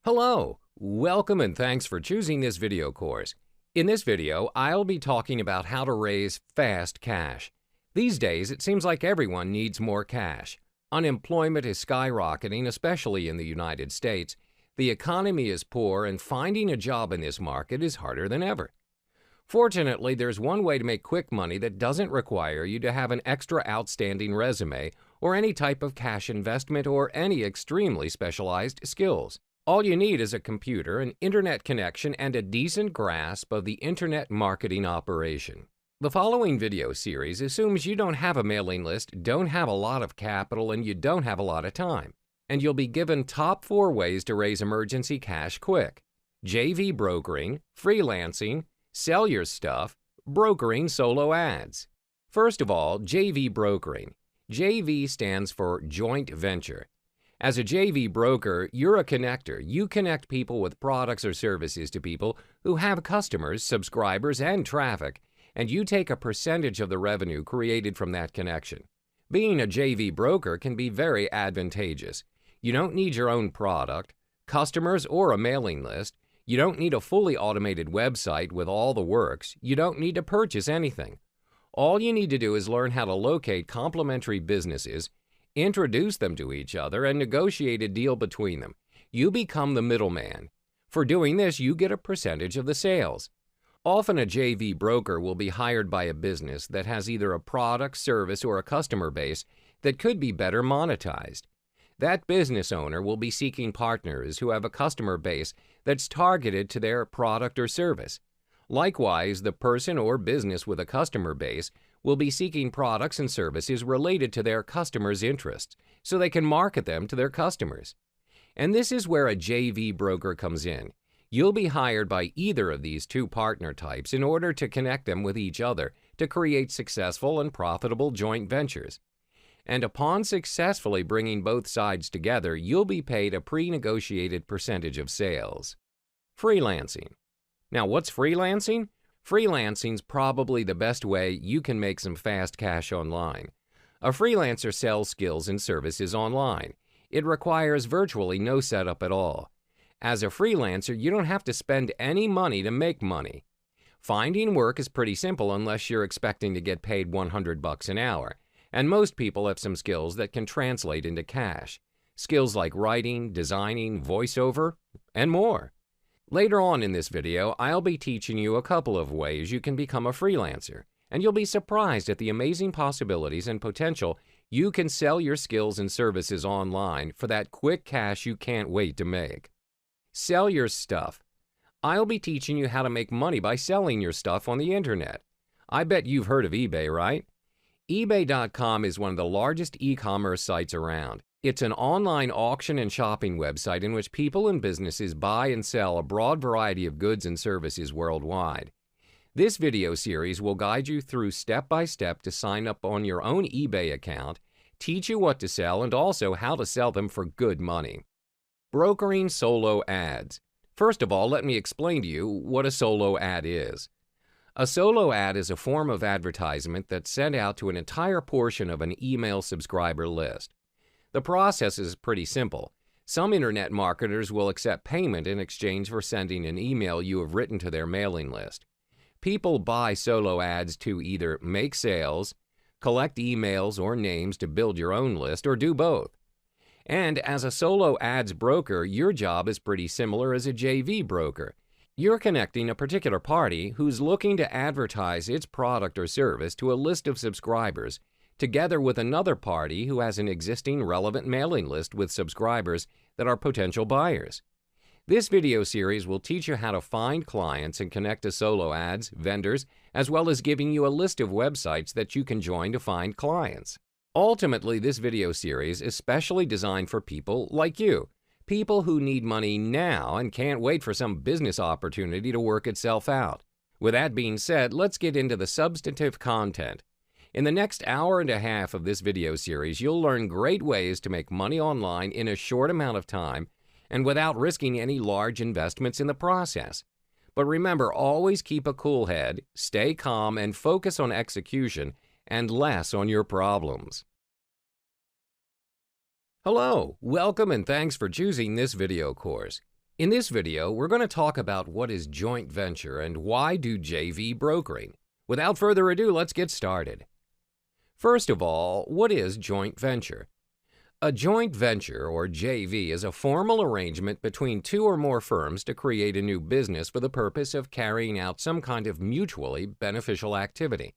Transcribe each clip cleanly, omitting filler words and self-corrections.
Hello, welcome and thanks for choosing this video course. In this video, I'll be talking about how to raise fast cash. These days, it seems like everyone needs more cash. Unemployment is skyrocketing, especially in the United States. The economy is poor and finding a job in this market is harder than ever. Fortunately, there's one way to make quick money that doesn't require you to have an extra outstanding resume or any type of cash investment or any extremely specialized skills. All you need is a computer, an internet connection, and a decent grasp of the internet marketing operation. The following video series assumes you don't have a mailing list, don't have a lot of capital, and you don't have a lot of time. And you'll be given top 4 ways to raise emergency cash quick: JV brokering, freelancing, sell your stuff, brokering solo ads. First of all, JV brokering. JV stands for joint venture. As a JV broker, you're a connector. You connect people with products or services to people who have customers, subscribers, and traffic, and you take a percentage of the revenue created from that connection. Being a JV broker can be very advantageous. You don't need your own product, customers, or a mailing list. You don't need a fully automated website with all the works. You don't need to purchase anything. All you need to do is learn how to locate complementary businesses, introduce them to each other, and negotiate a deal between them. You become the middleman. For doing this, you get a percentage of the sales. Often a JV broker will be hired by a business that has either a product, service, or a customer base that could be better monetized. That business owner will be seeking partners who have a customer base that's targeted to their product or service. Likewise, the person or business with a customer base will be seeking products and services related to their customers' interests so they can market them to their customers. And this is where a JV broker comes in. You'll be hired by either of these two partner types in order to connect them with each other to create successful and profitable joint ventures. And upon successfully bringing both sides together, you'll be paid a pre-negotiated percentage of sales. Freelancing. Now, what's freelancing? Freelancing's probably the best way you can make some fast cash online. A freelancer sells skills and services online. It requires virtually no setup at all. As a freelancer, you don't have to spend any money to make money. Finding work is pretty simple unless you're expecting to get paid $100 an hour, and most people have some skills that can translate into cash. Skills like writing, designing, voiceover, and more. Later on in this video, I'll be teaching you a couple of ways you can become a freelancer, and you'll be surprised at the amazing possibilities and potential you can sell your skills and services online for that quick cash you can't wait to make. Sell your stuff. I'll be teaching you how to make money by selling your stuff on the internet. I bet you've heard of eBay, right? eBay.com is one of the largest e-commerce sites around. It's an online auction and shopping website in which people and businesses buy and sell a broad variety of goods and services worldwide. This video series will guide you through step by step to sign up on your own eBay account, teach you what to sell, and also how to sell them for good money. Brokering solo ads. First of all, let me explain to you what a solo ad is. A solo ad is a form of advertisement that's sent out to an entire portion of an email subscriber list. The process is pretty simple. Some internet marketers will accept payment in exchange for sending an email you have written to their mailing list. People buy solo ads to either make sales, collect emails or names to build your own list, or do both. And as a solo ads broker, your job is pretty similar as a JV broker. You're connecting a particular party who's looking to advertise its product or service to a list of subscribers, together with another party who has an existing relevant mailing list with subscribers that are potential buyers. This video series will teach you how to find clients and connect to solo ads, vendors, as well as giving you a list of websites that you can join to find clients. Ultimately, this video series is specially designed for people like you, people who need money now and can't wait for some business opportunity to work itself out. With that being said, let's get into the substantive content. In the next hour and a half of this video series, you'll learn great ways to make money online in a short amount of time and without risking any large investments in the process. But remember, always keep a cool head, stay calm, and focus on execution and less on your problems. Hello, welcome and thanks for choosing this video course. In this video, we're going to talk about what is joint venture and why do JV brokering. Without further ado, let's get started. First of all, what is joint venture? A joint venture, or JV, is a formal arrangement between two or more firms to create a new business for the purpose of carrying out some kind of mutually beneficial activity,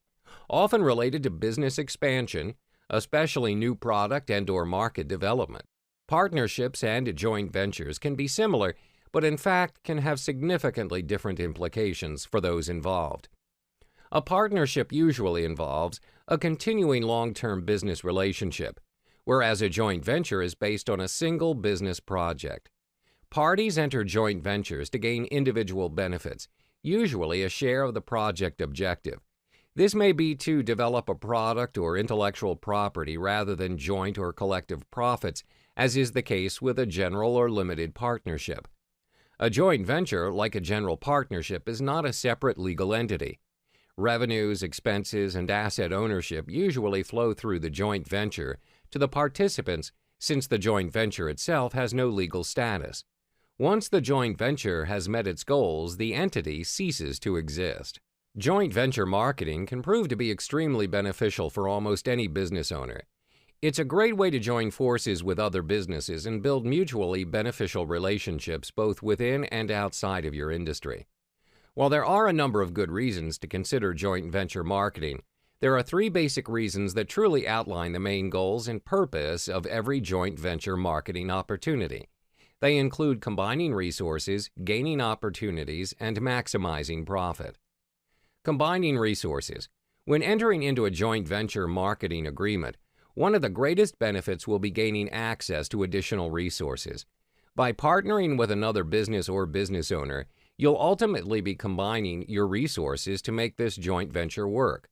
often related to business expansion, especially new product and/or market development. Partnerships and joint ventures can be similar, but in fact can have significantly different implications for those involved. A partnership usually involves a continuing long-term business relationship, whereas a joint venture is based on a single business project. Parties enter joint ventures to gain individual benefits, usually a share of the project objective. This may be to develop a product or intellectual property rather than joint or collective profits, as is the case with a general or limited partnership. A joint venture, like a general partnership, is not a separate legal entity. Revenues, expenses, and asset ownership usually flow through the joint venture to the participants, since the joint venture itself has no legal status. Once the joint venture has met its goals, the entity ceases to exist. Joint venture marketing can prove to be extremely beneficial for almost any business owner. It's a great way to join forces with other businesses and build mutually beneficial relationships both within and outside of your industry. While there are a number of good reasons to consider joint venture marketing, there are three basic reasons that truly outline the main goals and purpose of every joint venture marketing opportunity. They include combining resources, gaining opportunities, and maximizing profit. Combining resources. When entering into a joint venture marketing agreement, one of the greatest benefits will be gaining access to additional resources. By partnering with another business or business owner, you'll ultimately be combining your resources to make this joint venture work.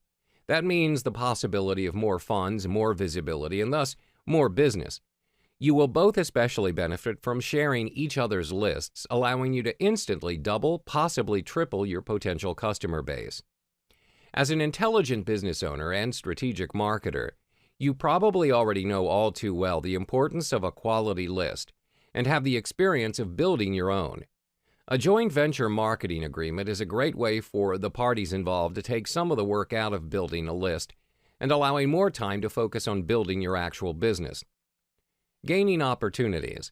That means the possibility of more funds, more visibility, and thus more business. You will both especially benefit from sharing each other's lists, allowing you to instantly double, possibly triple your potential customer base. As an intelligent business owner and strategic marketer, you probably already know all too well the importance of a quality list and have the experience of building your own. A joint venture marketing agreement is a great way for the parties involved to take some of the work out of building a list and allowing more time to focus on building your actual business. Gaining opportunities.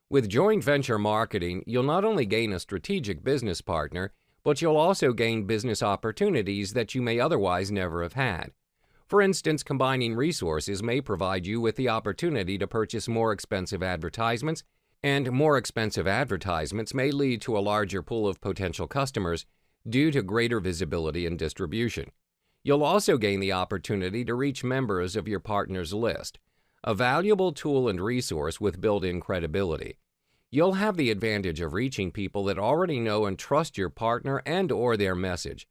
With joint venture marketing, you'll not only gain a strategic business partner, but you'll also gain business opportunities that you may otherwise never have had. For instance, combining resources may provide you with the opportunity to purchase more expensive advertisements, and more expensive advertisements may lead to a larger pool of potential customers due to greater visibility and distribution. You'll also gain the opportunity to reach members of your partner's list, a valuable tool and resource with built-in credibility. You'll have the advantage of reaching people that already know and trust your partner and/or their message.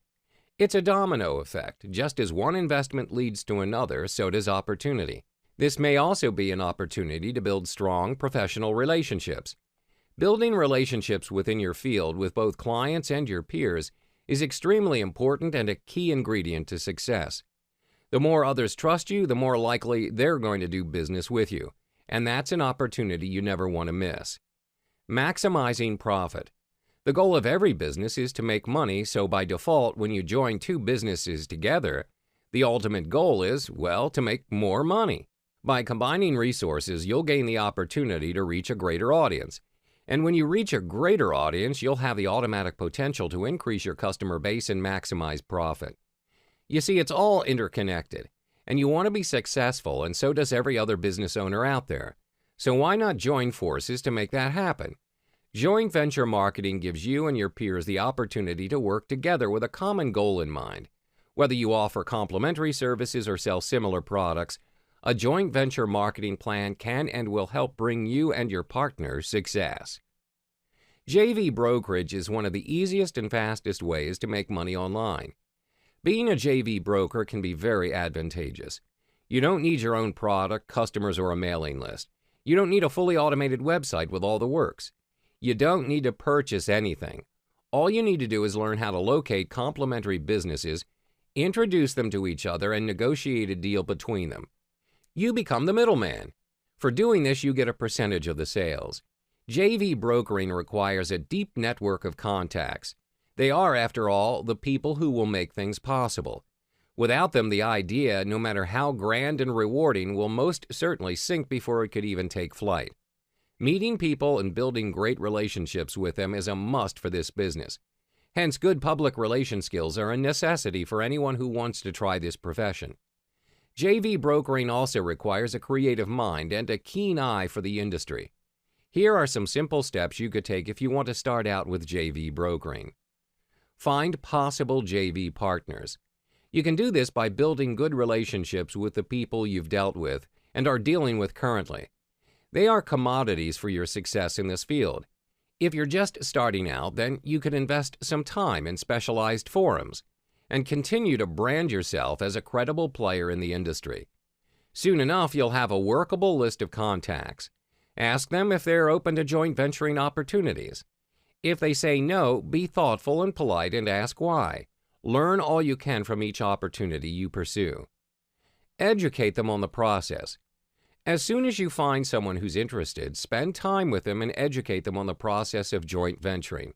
It's a domino effect. Just as one investment leads to another, so does opportunity. This may also be an opportunity to build strong professional relationships. Building relationships within your field with both clients and your peers is extremely important and a key ingredient to success. The more others trust you, the more likely they're going to do business with you, and that's an opportunity you never want to miss. Maximizing profit. The goal of every business is to make money, so by default, when you join two businesses together, the ultimate goal is, well, to make more money. By combining resources, you'll gain the opportunity to reach a greater audience. And when you reach a greater audience, you'll have the automatic potential to increase your customer base and maximize profit. You see, it's all interconnected, and you want to be successful, and so does every other business owner out there. So why not join forces to make that happen? Joint venture marketing gives you and your peers the opportunity to work together with a common goal in mind. Whether you offer complementary services or sell similar products, a joint venture marketing plan can and will help bring you and your partner success. JV brokerage is one of the easiest and fastest ways to make money online. Being a JV broker can be very advantageous. You don't need your own product, customers, or a mailing list. You don't need a fully automated website with all the works. You don't need to purchase anything. All you need to do is learn how to locate complementary businesses, introduce them to each other, and negotiate a deal between them. You become the middleman. For doing this, you get a percentage of the sales. JV brokering requires a deep network of contacts. They are, after all, the people who will make things possible. Without them, the idea, no matter how grand and rewarding, will most certainly sink before it could even take flight. Meeting people and building great relationships with them is a must for this business. Hence, good public relation skills are a necessity for anyone who wants to try this profession. JV brokering also requires a creative mind and a keen eye for the industry. Here are some simple steps you could take if you want to start out with JV brokering. Find possible JV partners. You can do this by building good relationships with the people you've dealt with and are dealing with currently. They are commodities for your success in this field. If you're just starting out, then you could invest some time in specialized forums and continue to brand yourself as a credible player in the industry. Soon enough, you'll have a workable list of contacts. Ask them if they're open to joint venturing opportunities. If they say no, be thoughtful and polite and ask why. Learn all you can from each opportunity you pursue. Educate them on the process. As soon as you find someone who's interested, spend time with them and educate them on the process of joint venturing.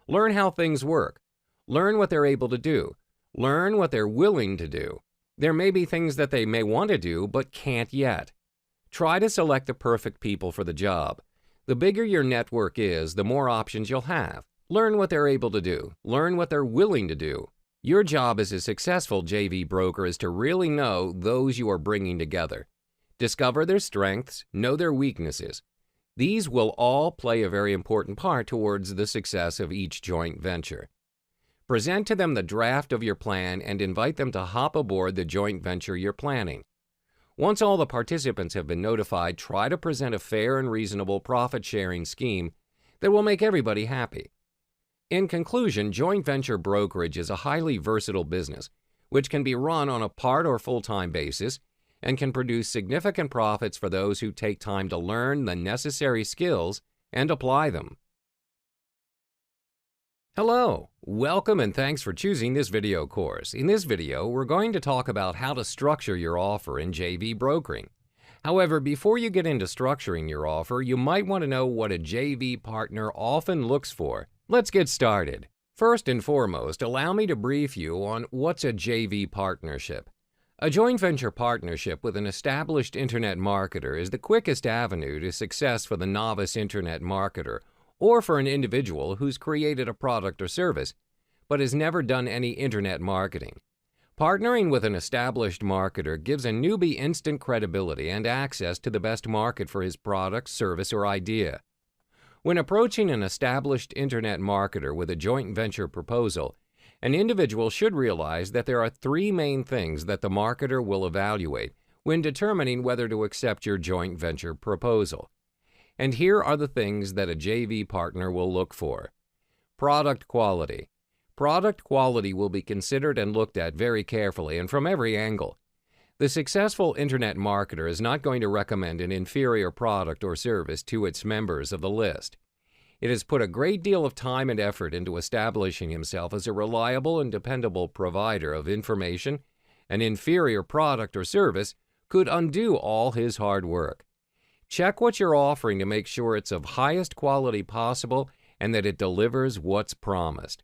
Learn how things work. Learn what they're able to do. Learn what they're willing to do. There may be things that they may want to do but can't yet. Try to select the perfect people for the job. The bigger your network is, the more options you'll have. Learn what they're able to do. Learn what they're willing to do. Your job as a successful JV broker is to really know those you are bringing together. Discover their strengths, know their weaknesses. These will all play a very important part towards the success of each joint venture. Present to them the draft of your plan and invite them to hop aboard the joint venture you're planning. Once all the participants have been notified, try to present a fair and reasonable profit-sharing scheme that will make everybody happy. In conclusion, joint venture brokerage is a highly versatile business, which can be run on a part or full-time basis and can produce significant profits for those who take time to learn the necessary skills and apply them. Hello, welcome and thanks for choosing this video course. In this video, we're going to talk about how to structure your offer in JV brokering. However, before you get into structuring your offer, you might want to know what a JV partner often looks for. Let's get started. First and foremost, allow me to brief you on what's a JV partnership. A joint venture partnership with an established internet marketer is the quickest avenue to success for the novice internet marketer or for an individual who's created a product or service but has never done any internet marketing. Partnering with an established marketer gives a newbie instant credibility and access to the best market for his product, service, or idea. When approaching an established internet marketer with a joint venture proposal, an individual should realize that there are three main things that the marketer will evaluate when determining whether to accept your joint venture proposal. And here are the things that a JV partner will look for. Product quality. Product quality will be considered and looked at very carefully and from every angle. The successful internet marketer is not going to recommend an inferior product or service to its members of the list. It has put a great deal of time and effort into establishing himself as a reliable and dependable provider of information. An inferior product or service could undo all his hard work. Check what you're offering to make sure it's of highest quality possible and that it delivers what's promised.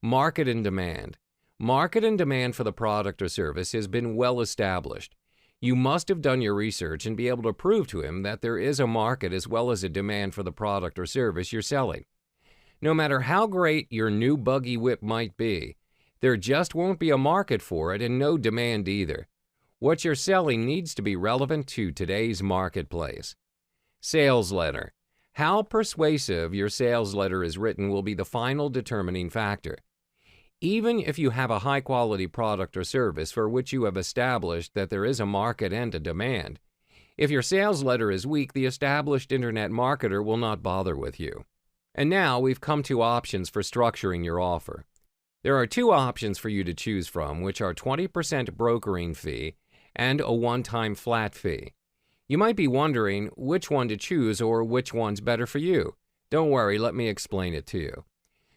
Market and demand. Market and demand for the product or service has been well established. You must have done your research and be able to prove to him that there is a market as well as a demand for the product or service you're selling. No matter how great your new buggy whip might be, there just won't be a market for it and no demand either. What you're selling needs to be relevant to today's marketplace. Sales letter. How persuasive your sales letter is written will be the final determining factor. Even if you have a high-quality product or service for which you have established that there is a market and a demand, if your sales letter is weak, the established internet marketer will not bother with you. And now we've come to options for structuring your offer. There are two options for you to choose from, which are 20% brokering fee and a one-time flat fee. You might be wondering which one to choose or which one's better for you. Don't worry, let me explain it to you.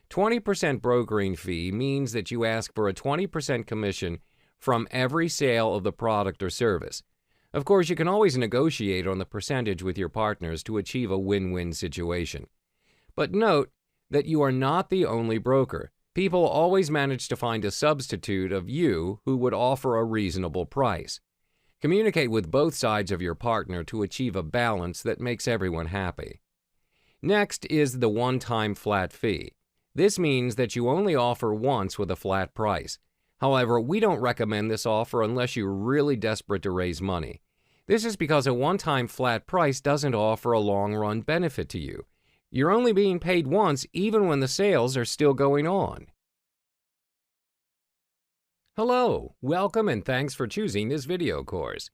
20% brokering fee means that you ask for a 20% commission from every sale of the product or service. Of course, you can always negotiate on the percentage with your partners to achieve a win-win situation. But note that you are not the only broker. People always manage to find a substitute of you who would offer a reasonable price. Communicate with both sides of your partner to achieve a balance that makes everyone happy. Next is the one-time flat fee. This means that you only offer once with a flat price. However, we don't recommend this offer unless you're really desperate to raise money. This is because a one-time flat price doesn't offer a long-run benefit to you. You're only being paid once even when the sales are still going on. Hello, welcome and thanks for choosing this video course.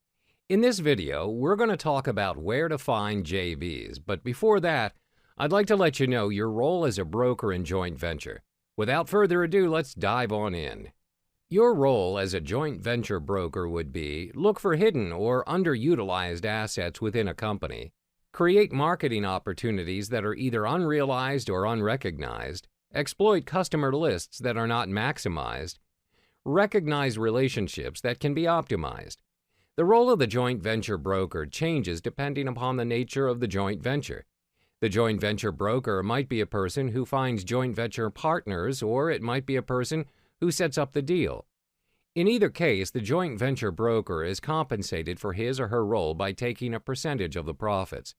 In this video, we're going to talk about where to find JVs, but before that, I'd like to let you know your role as a broker in joint venture. Without further ado, let's dive on in. Your role as a joint venture broker would be: look for hidden or underutilized assets within a company, create marketing opportunities that are either unrealized or unrecognized, exploit customer lists that are not maximized, recognize relationships that can be optimized. The role of the joint venture broker changes depending upon the nature of the joint venture. The joint venture broker might be a person who finds joint venture partners, or it might be a person who sets up the deal. In either case, the joint venture broker is compensated for his or her role by taking a percentage of the profits.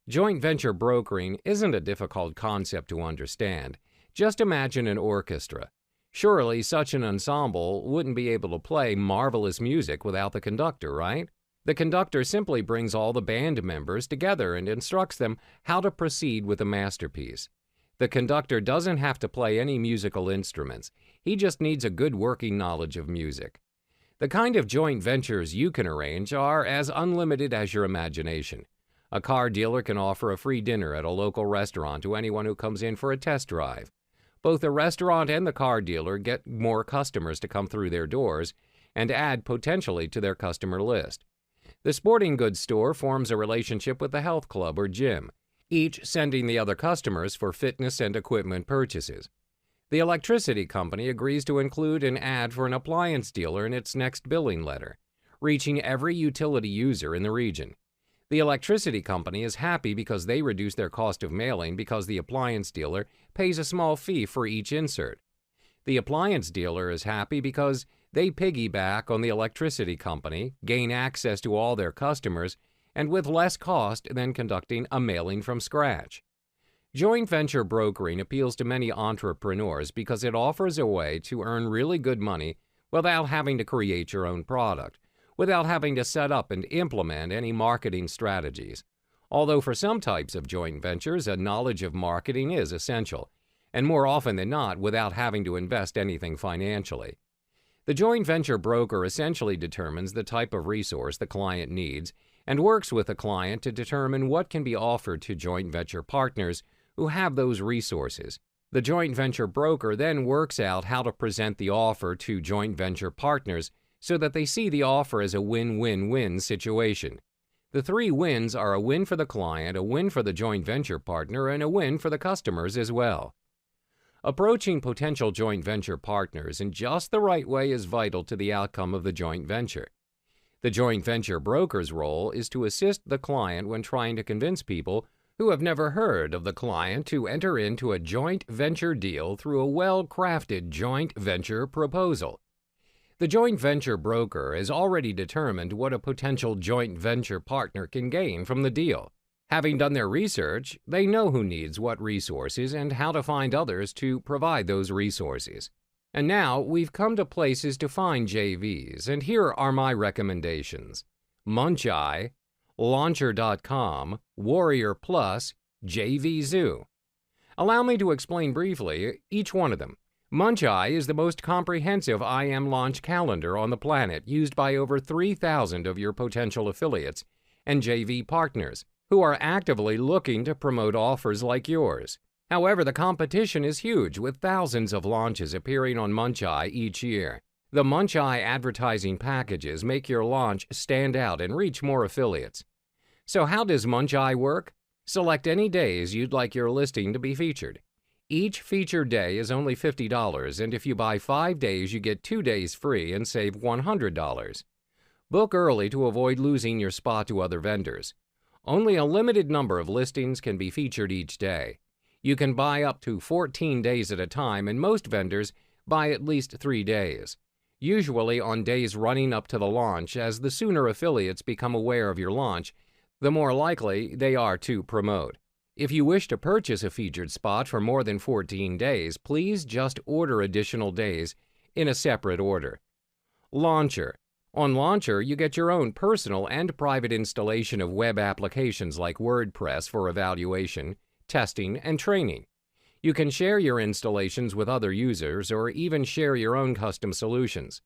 Joint venture brokering isn't a difficult concept to understand. Just imagine an orchestra. Surely such an ensemble wouldn't be able to play marvelous music without the conductor, right? The conductor simply brings all the band members together and instructs them how to proceed with the masterpiece. The conductor doesn't have to play any musical instruments. He just needs a good working knowledge of music. The kind of joint ventures you can arrange are as unlimited as your imagination. A car dealer can offer a free dinner at a local restaurant to anyone who comes in for a test drive. Both the restaurant and the car dealer get more customers to come through their doors and add potentially to their customer list. The sporting goods store forms a relationship with the health club or gym, each sending the other customers for fitness and equipment purchases. The electricity company agrees to include an ad for an appliance dealer in its next billing letter, reaching every utility user in the region. The electricity company is happy because they reduce their cost of mailing because the appliance dealer pays a small fee for each insert. The appliance dealer is happy because they piggyback on the electricity company, gain access to all their customers, and with less cost than conducting a mailing from scratch. Joint venture brokering appeals to many entrepreneurs because it offers a way to earn really good money without having to create your own product, without having to set up and implement any marketing strategies. Although for some types of joint ventures, a knowledge of marketing is essential, and more often than not without having to invest anything financially. The joint venture broker essentially determines the type of resource the client needs and works with the client to determine what can be offered to joint venture partners who have those resources. The joint venture broker then works out how to present the offer to joint venture partners so that they see the offer as a win-win-win situation. The three wins are a win for the client, a win for the joint venture partner, and a win for the customers as well. Approaching potential joint venture partners in just the right way is vital to the outcome of the joint venture. The joint venture broker's role is to assist the client when trying to convince people who have never heard of the client to enter into a joint venture deal through a well-crafted joint venture proposal. The joint venture broker has already determined what a potential joint venture partner can gain from the deal. Having done their research, they know who needs what resources and how to find others to provide those resources. And now we've come to places to find JVs, and here are my recommendations: Muncheye, Launcher.com, Warrior Plus, JVZoo. Allow me to explain briefly each one of them. Muncheye is the most comprehensive IM launch calendar on the planet, used by over 3,000 of your potential affiliates and JV partners who are actively looking to promote offers like yours. However, the competition is huge, with thousands of launches appearing on Muncheye each year. The Muncheye advertising packages make your launch stand out and reach more affiliates. So how does Muncheye work? Select any days you'd like your listing to be featured. Each featured day is only $50, and if you buy 5 days, you get 2 days free and save $100. Book early to avoid losing your spot to other vendors. Only a limited number of listings can be featured each day. You can buy up to 14 days at a time, and most vendors buy at least 3 days, usually on days running up to the launch, as the sooner affiliates become aware of your launch, the more likely they are to promote. If you wish to purchase a featured spot for more than 14 days, please just order additional days in a separate order. Launcher. On Launcher, you get your own personal and private installation of web applications like WordPress for evaluation, testing, and training. You can share your installations with other users or even share your own custom solutions.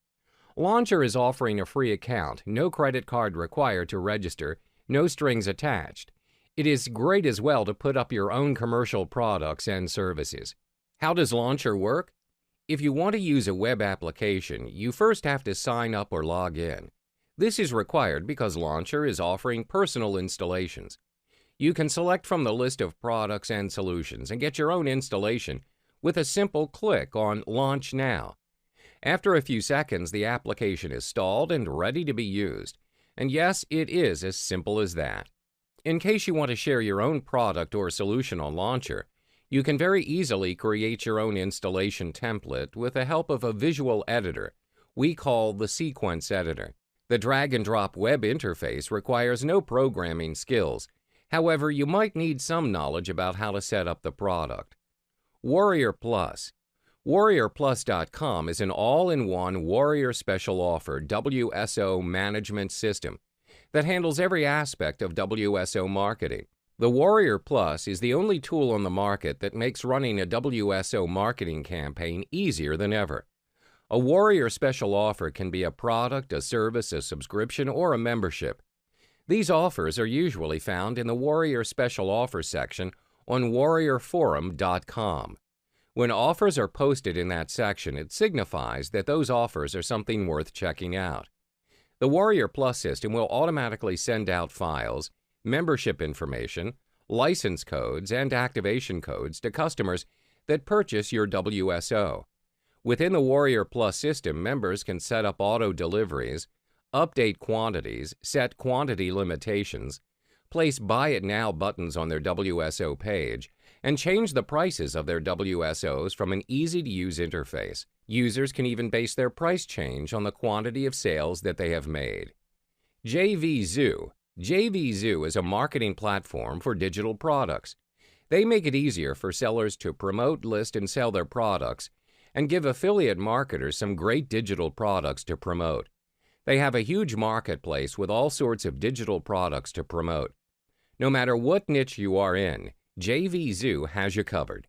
Launcher is offering a free account, no credit card required to register, no strings attached. It is great as well to put up your own commercial products and services. How does Launcher work? If you want to use a web application, you first have to sign up or log in. This is required because Launcher is offering personal installations. You can select from the list of products and solutions and get your own installation with a simple click on Launch Now. After a few seconds, the application is installed and ready to be used. And yes, it is as simple as that. In case you want to share your own product or solution on Launcher, you can very easily create your own installation template with the help of a visual editor we call the Sequence Editor. The drag-and-drop web interface requires no programming skills. However, you might need some knowledge about how to set up the product. Warrior Plus. WarriorPlus.com is an all-in-one Warrior Special Offer WSO management system that handles every aspect of WSO marketing. The Warrior Plus is the only tool on the market that makes running a WSO marketing campaign easier than ever. A Warrior Special Offer can be a product, a service, a subscription, or a membership. These offers are usually found in the Warrior Special Offer section on warriorforum.com. When offers are posted in that section, it signifies that those offers are something worth checking out. The Warrior Plus system will automatically send out files, membership information, license codes, and activation codes to customers that purchase your WSO. Within the Warrior Plus system, members can set up auto deliveries, update quantities, set quantity limitations, place Buy It Now buttons on their WSO page, and change the prices of their WSOs from an easy-to-use interface. Users can even base their price change on the quantity of sales that they have made. JVZoo. JVZoo is a marketing platform for digital products. They make it easier for sellers to promote, list, and sell their products, and give affiliate marketers some great digital products to promote. They have a huge marketplace with all sorts of digital products to promote. No matter what niche you are in, JVZoo has you covered.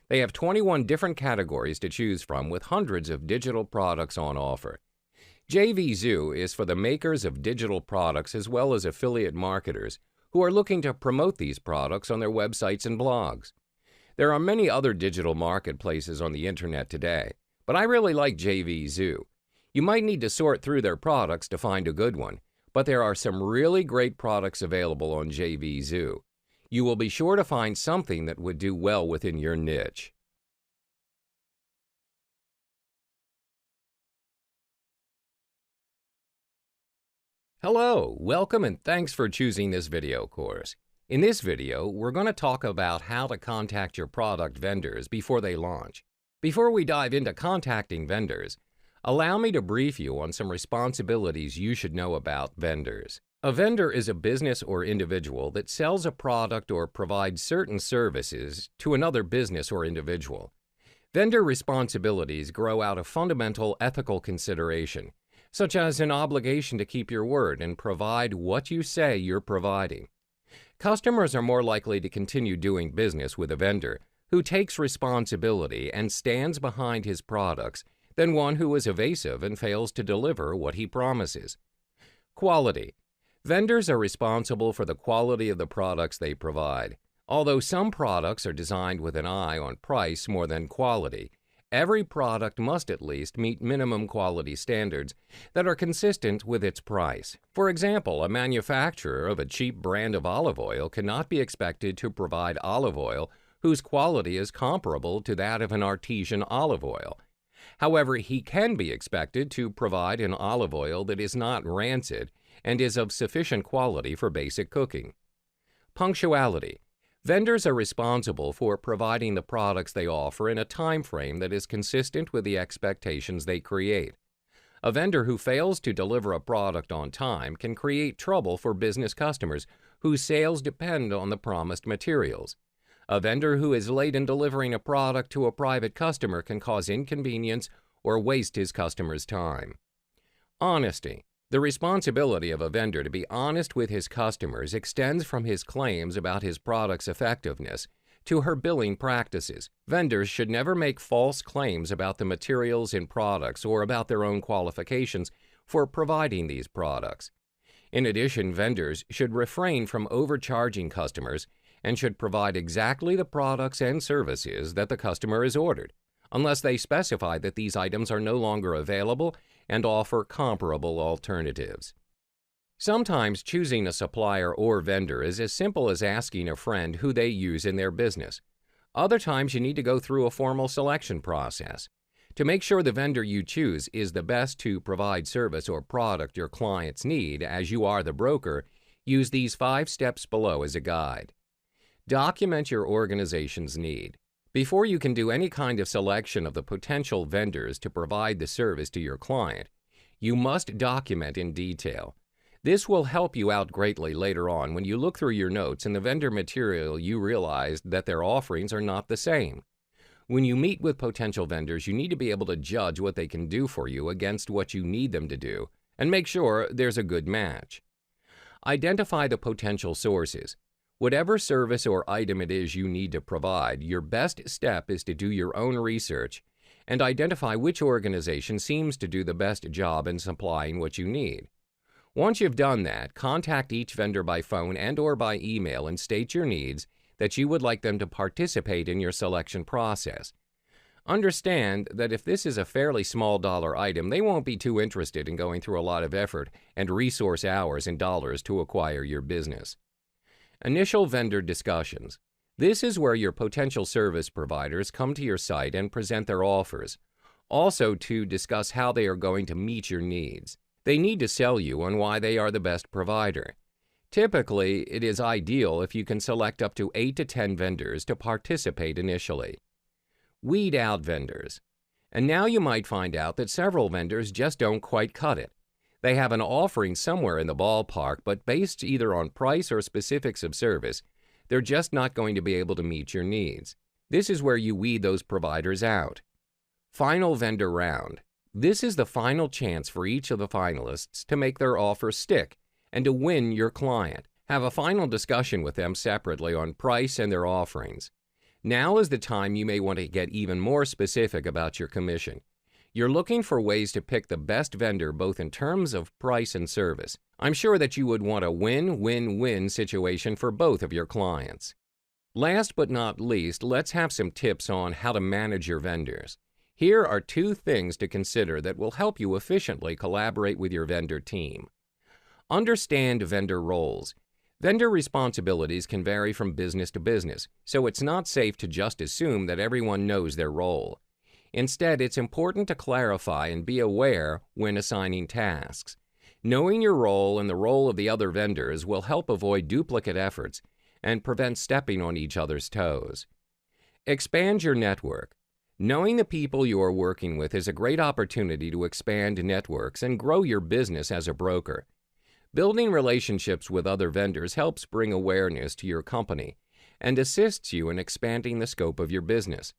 They have 21 different categories to choose from with hundreds of digital products on offer. JVZoo is for the makers of digital products as well as affiliate marketers who are looking to promote these products on their websites and blogs. There are many other digital marketplaces on the internet today, but I really like JVZoo. You might need to sort through their products to find a good one, but there are some really great products available on JVZoo. You will be sure to find something that would do well within your niche. Hello, welcome and thanks for choosing this video course. In this video, we're going to talk about how to contact your product vendors before they launch. Before we dive into contacting vendors, allow me to brief you on some responsibilities you should know about vendors. A vendor is a business or individual that sells a product or provides certain services to another business or individual. Vendor responsibilities grow out of fundamental ethical consideration, such as an obligation to keep your word and provide what you say you're providing. Customers are more likely to continue doing business with a vendor who takes responsibility and stands behind his products than one who is evasive and fails to deliver what he promises. Quality. Vendors are responsible for the quality of the products they provide. Although some products are designed with an eye on price more than quality, every product must at least meet minimum quality standards that are consistent with its price. For example, a manufacturer of a cheap brand of olive oil cannot be expected to provide olive oil whose quality is comparable to that of an artesian olive oil. However, he can be expected to provide an olive oil that is not rancid and is of sufficient quality for basic cooking. Punctuality. Vendors are responsible for providing the products they offer in a time frame that is consistent with the expectations they create. A vendor who fails to deliver a product on time can create trouble for business customers whose sales depend on the promised materials. A vendor who is late in delivering a product to a private customer can cause inconvenience or waste his customer's time. Honesty. The responsibility of a vendor to be honest with his customers extends from his claims about his product's effectiveness to her billing practices. Vendors should never make false claims about the materials in products or about their own qualifications for providing these products. In addition, vendors should refrain from overcharging customers and should provide exactly the products and services that the customer has ordered, unless they specify that these items are no longer available and offer comparable alternatives. Sometimes choosing a supplier or vendor is as simple as asking a friend who they use in their business. Other times you need to go through a formal selection process. To make sure the vendor you choose is the best to provide service or product your clients need, as you are the broker, use these 5 steps below as a guide. Document your organization's need. Before you can do any kind of selection of the potential vendors to provide the service to your client, you must document in detail. This will help you out greatly later on when you look through your notes and the vendor material you realize that their offerings are not the same. When you meet with potential vendors, you need to be able to judge what they can do for you against what you need them to do and make sure there's a good match. Identify the potential sources. Whatever service or item it is you need to provide, your best step is to do your own research and identify which organization seems to do the best job in supplying what you need. Once you've done that, contact each vendor by phone and/or by email and state your needs, that you would like them to participate in your selection process. Understand that if this is a fairly small dollar item, they won't be too interested in going through a lot of effort and resource hours and dollars to acquire your business. Initial vendor discussions. This is where your potential service providers come to your site and present their offers, also to discuss how they are going to meet your needs. They need to sell you on why they are the best provider. Typically, it is ideal if you can select up to 8 to 10 vendors to participate initially. Weed out vendors. And now you might find out that several vendors just don't quite cut it. They have an offering somewhere in the ballpark, but based either on price or specifics of service, they're just not going to be able to meet your needs. This is where you weed those providers out. Final vendor round. This is the final chance for each of the finalists to make their offer stick and to win your client. Have a final discussion with them separately on price and their offerings. Now is the time you may want to get even more specific about your commission. You're looking for ways to pick the best vendor both in terms of price and service. I'm sure that you would want a win-win-win situation for both of your clients. Last but not least, let's have some tips on how to manage your vendors. Here are 2 things to consider that will help you efficiently collaborate with your vendor team. Understand vendor roles. Vendor responsibilities can vary from business to business, so it's not safe to just assume that everyone knows their role. Instead, it's important to clarify and be aware when assigning tasks. Knowing your role and the role of the other vendors will help avoid duplicate efforts and prevent stepping on each other's toes. Expand your network. Knowing the people you are working with is a great opportunity to expand networks and grow your business as a broker. Building relationships with other vendors helps bring awareness to your company and assists you in expanding the scope of your business.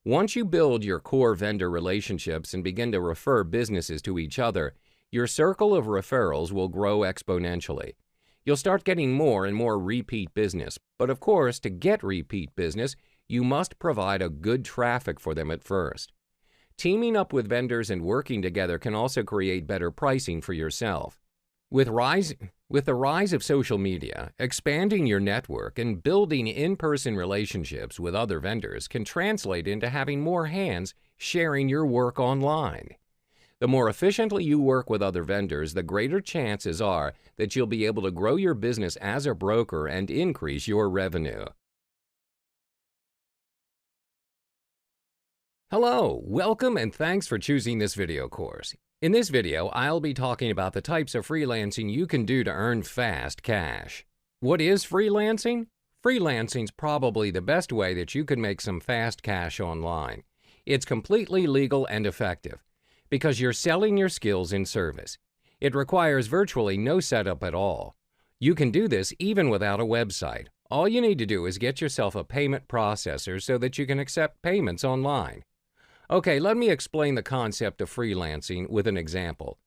Once you build your core vendor relationships and begin to refer businesses to each other, your circle of referrals will grow exponentially. You'll start getting more and more repeat business, but of course, to get repeat business, you must provide a good traffic for them at first. Teaming up with vendors and working together can also create better pricing for yourself. With the rise of social media, expanding your network and building in-person relationships with other vendors can translate into having more hands sharing your work online. The more efficiently you work with other vendors, the greater chances are that you'll be able to grow your business as a broker and increase your revenue. Hello, welcome and thanks for choosing this video course. In this video, I'll be talking about the types of freelancing you can do to earn fast cash. What is freelancing? Freelancing's probably the best way that you can make some fast cash online. It's completely legal and effective because you're selling your skills in service. It requires virtually no setup at all. You can do this even without a website. All you need to do is get yourself a payment processor so that you can accept payments online. Okay, let me explain the concept of freelancing with an example.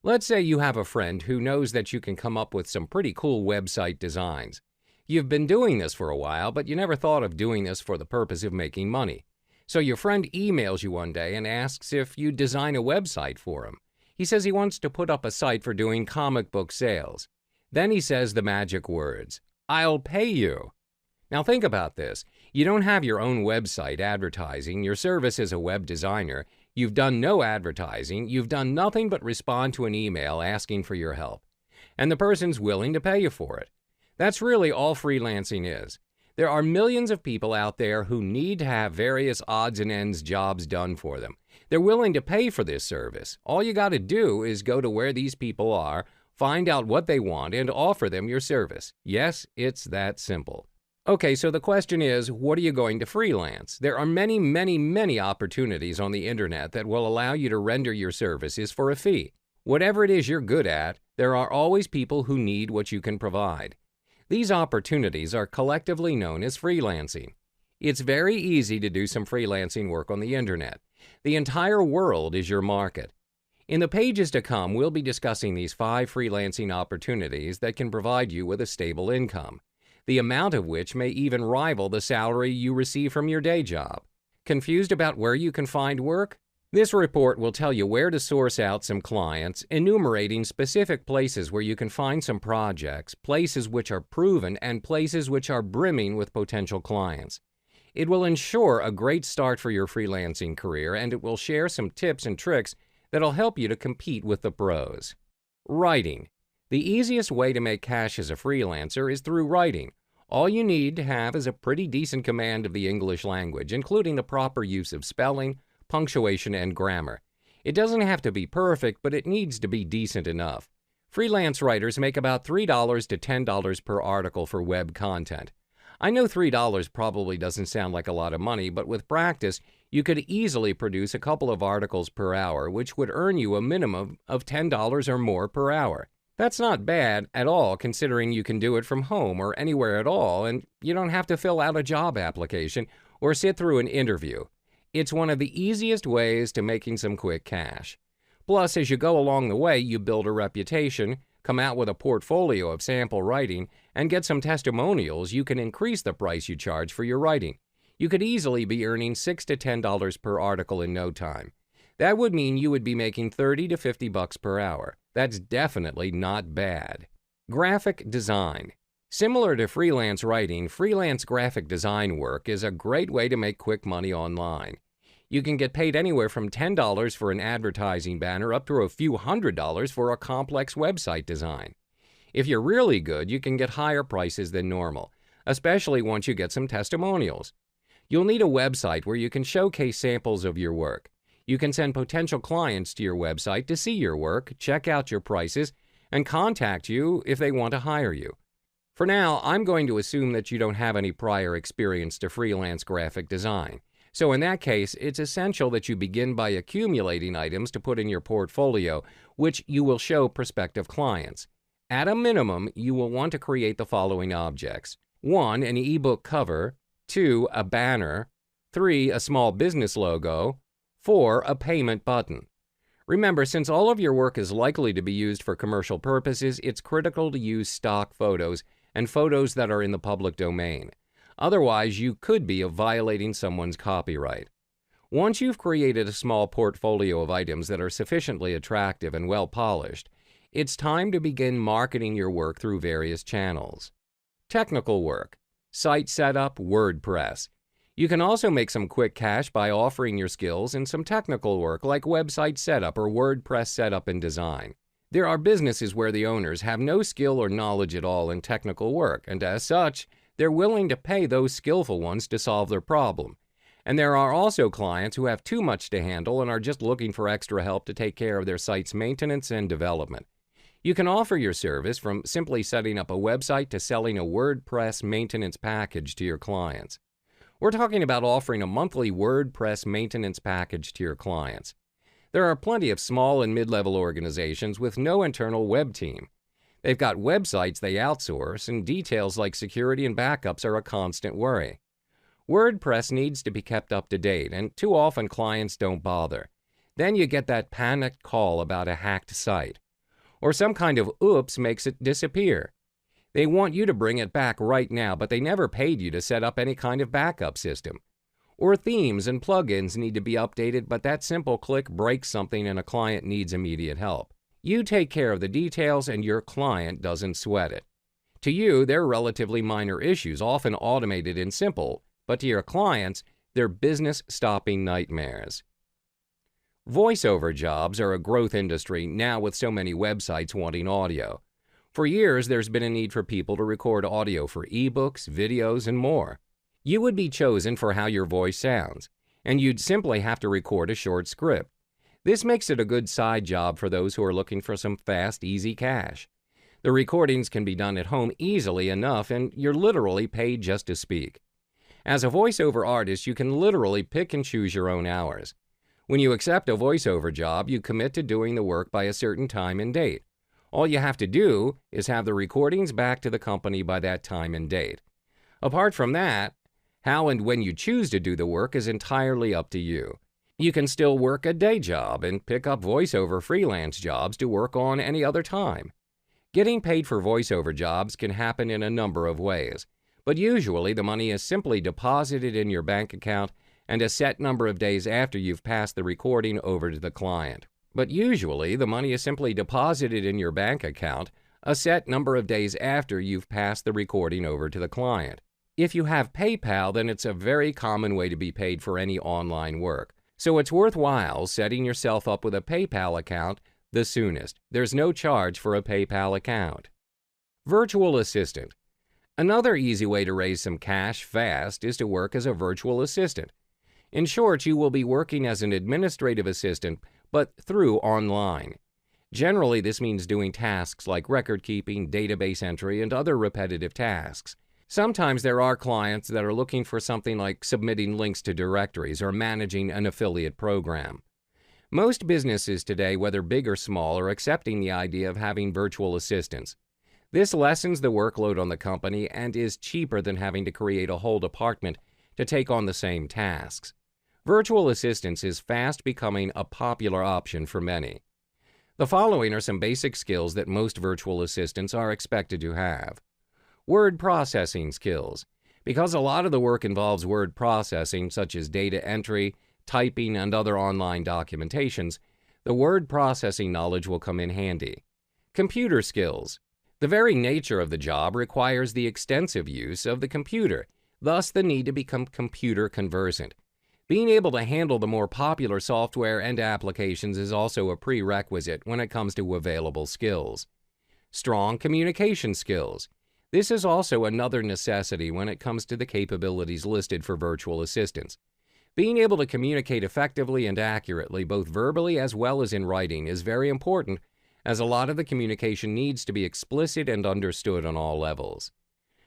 Let's say you have a friend who knows that you can come up with some pretty cool website designs. You've been doing this for a while, but you never thought of doing this for the purpose of making money. So your friend emails you one day and asks if you'd design a website for him. He says he wants to put up a site for doing comic book sales. Then he says the magic words, "I'll pay you." Now think about this. You don't have your own website advertising your service as a web designer. You've done no advertising. You've done nothing but respond to an email asking for your help. And the person's willing to pay you for it. That's really all freelancing is. There are millions of people out there who need to have various odds and ends jobs done for them. They're willing to pay for this service. All you got to do is go to where these people are, find out what they want, and offer them your service. Yes, it's that simple. Okay, so the question is, what are you going to freelance? There are many opportunities on the internet that will allow you to render your services for a fee. Whatever it is you're good at, there are always people who need what you can provide. These opportunities are collectively known as freelancing. It's very easy to do some freelancing work on the internet. The entire world is your market. In the pages to come, we'll be discussing these 5 freelancing opportunities that can provide you with a stable income, the amount of which may even rival the salary you receive from your day job. Confused about where you can find work? This report will tell you where to source out some clients, enumerating specific places where you can find some projects, places which are proven, and places which are brimming with potential clients. It will ensure a great start for your freelancing career, and it will share some tips and tricks that'll help you to compete with the pros. Writing. The easiest way to make cash as a freelancer is through writing. All you need to have is a pretty decent command of the English language, including the proper use of spelling, punctuation, and grammar. It doesn't have to be perfect, but it needs to be decent enough. Freelance writers make about $3 to $10 per article for web content. I know $3 probably doesn't sound like a lot of money, but with practice, you could easily produce a couple of articles per hour, which would earn you a minimum of $10 or more per hour. That's not bad at all, considering you can do it from home or anywhere at all, and you don't have to fill out a job application or sit through an interview. It's one of the easiest ways to making some quick cash. Plus, as you go along the way, you build a reputation, come out with a portfolio of sample writing, and get some testimonials. You can increase the price you charge for your writing. You could easily be earning $6 to $10 per article in no time. That would mean you would be making $30 to $50 per hour. That's definitely not bad. Graphic design. Similar to freelance writing, freelance graphic design work is a great way to make quick money online. You can get paid anywhere from $10 for an advertising banner up to a few $100s for a complex website design. If you're really good, you can get higher prices than normal, especially once you get some testimonials. You'll need a website where you can showcase samples of your work. You can send potential clients to your website to see your work, check out your prices, and contact you if they want to hire you. For now, I'm going to assume that you don't have any prior experience to freelance graphic design. So in that case, it's essential that you begin by accumulating items to put in your portfolio, which you will show prospective clients. At a minimum, you will want to create the following objects. 1, an ebook cover. 2, a banner. 3, a small business logo. 4, a payment button. Remember, since all of your work is likely to be used for commercial purposes, it's critical to use stock photos and photos that are in the public domain. Otherwise, you could be violating someone's copyright. Once you've created a small portfolio of items that are sufficiently attractive and well-polished, it's time to begin marketing your work through various channels. Technical work. Site setup, WordPress. You can also make some quick cash by offering your skills in some technical work like website setup or WordPress setup and design. There are businesses where the owners have no skill or knowledge at all in technical work, and as such, they're willing to pay those skillful ones to solve their problem. And there are also clients who have too much to handle and are just looking for extra help to take care of their site's maintenance and development. You can offer your service from simply setting up a website to selling a WordPress maintenance package to your clients. We're talking about offering a monthly WordPress maintenance package to your clients. There are plenty of small and mid-level organizations with no internal web team. They've got websites they outsource, and details like security and backups are a constant worry. WordPress needs to be kept up to date, and too often clients don't bother. Then you get that panicked call about a hacked site. Or some kind of oops makes it disappear. They want you to bring it back right now, but they never paid you to set up any kind of backup system. Or themes and plugins need to be updated, but that simple click breaks something and a client needs immediate help. You take care of the details and your client doesn't sweat it. To you, they're relatively minor issues, often automated and simple, but to your clients, they're business-stopping nightmares. Voiceover jobs are a growth industry now with so many websites wanting audio. For years, there's been a need for people to record audio for ebooks, videos, and more. You would be chosen for how your voice sounds, and you'd simply have to record a short script. This makes it a good side job for those who are looking for some fast, easy cash. The recordings can be done at home easily enough, and you're literally paid just to speak. As a voiceover artist, you can literally pick and choose your own hours. When you accept a voiceover job, you commit to doing the work by a certain time and date. All you have to do is have the recordings back to the company by that time and date. Apart from that, how and when you choose to do the work is entirely up to you. You can still work a day job and pick up voiceover freelance jobs to work on any other time. Getting paid for voiceover jobs can happen in a number of ways, but usually the money is simply deposited in your bank account and a set number of days after you've passed the recording over to the client. If you have PayPal, then it's a very common way to be paid for any online work. So it's worthwhile setting yourself up with a PayPal account the soonest. There's no charge for a PayPal account. Virtual assistant. Another easy way to raise some cash fast is to work as a virtual assistant. In short, you will be working as an administrative assistant, but through online. Generally, this means doing tasks like record keeping, database entry, and other repetitive tasks. Sometimes there are clients that are looking for something like submitting links to directories or managing an affiliate program. Most businesses today, whether big or small, are accepting the idea of having virtual assistants. This lessens the workload on the company and is cheaper than having to create a whole department to take on the same tasks. Virtual assistance is fast becoming a popular option for many. The following are some basic skills that most virtual assistants are expected to have. Word processing skills. Because a lot of the work involves word processing, such as data entry, typing, and other online documentations, the word processing knowledge will come in handy. Computer skills. The very nature of the job requires the extensive use of the computer, thus the need to become computer conversant. Being able to handle the more popular software and applications is also a prerequisite when it comes to available skills. Strong communication skills. This is also another necessity when it comes to the capabilities listed for virtual assistants. Being able to communicate effectively and accurately, both verbally as well as in writing, is very important, as a lot of the communication needs to be explicit and understood on all levels.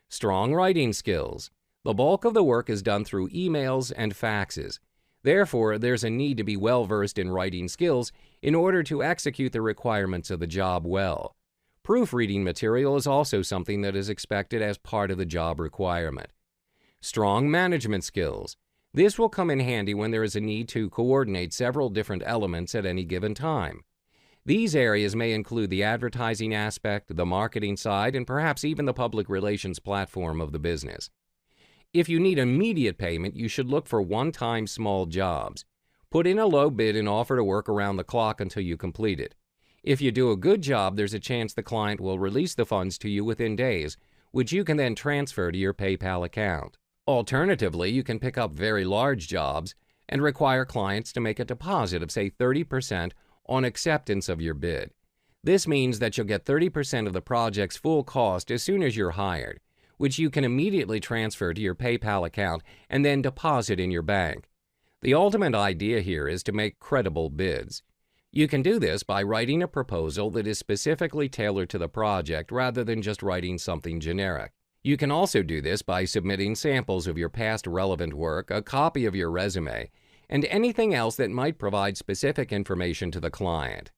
Strong writing skills. The bulk of the work is done through emails and faxes. Therefore, there's a need to be well-versed in writing skills in order to execute the requirements of the job well. Proofreading material is also something that is expected as part of the job requirement. Strong management skills. This will come in handy when there is a need to coordinate several different elements at any given time. These areas may include the advertising aspect, the marketing side, and perhaps even the public relations platform of the business. If you need immediate payment, you should look for one-time small jobs. Put in a low bid and offer to work around the clock until you complete it. If you do a good job, there's a chance the client will release the funds to you within days, which you can then transfer to your PayPal account. Alternatively, you can pick up very large jobs and require clients to make a deposit of, say, 30% on acceptance of your bid. This means that you'll get 30% of the project's full cost as soon as you're hired, which you can immediately transfer to your PayPal account and then deposit in your bank. The ultimate idea here is to make credible bids. You can do this by writing a proposal that is specifically tailored to the project rather than just writing something generic. You can also do this by submitting samples of your past relevant work, a copy of your resume, and anything else that might provide specific information to the client.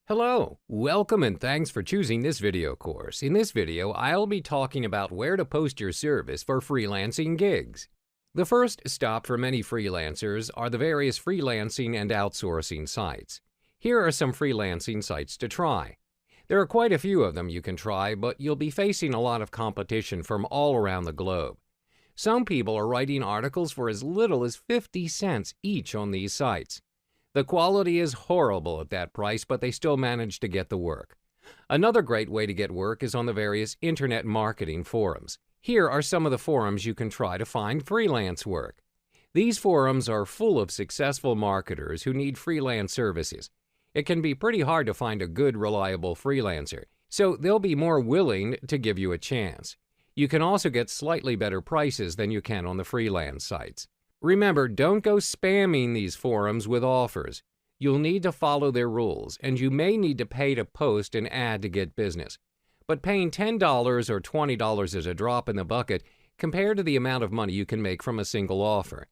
Hello, welcome and thanks for choosing this video course. In this video, I'll be talking about where to post your service for freelancing gigs. The first stop for many freelancers are the various freelancing and outsourcing sites. Here are some freelancing sites to try. There are quite a few of them you can try, but you'll be facing a lot of competition from all around the globe. Some people are writing articles for as little as 50 cents each on these sites. The quality is horrible at that price, but they still manage to get the work. Another great way to get work is on the various internet marketing forums. Here are some of the forums you can try to find freelance work. These forums are full of successful marketers who need freelance services. It can be pretty hard to find a good, reliable freelancer, so they'll be more willing to give you a chance. You can also get slightly better prices than you can on the freelance sites. Remember, don't go spamming these forums with offers. You'll need to follow their rules, and you may need to pay to post an ad to get business. But paying $10 or $20 is a drop in the bucket compared to the amount of money you can make from a single offer.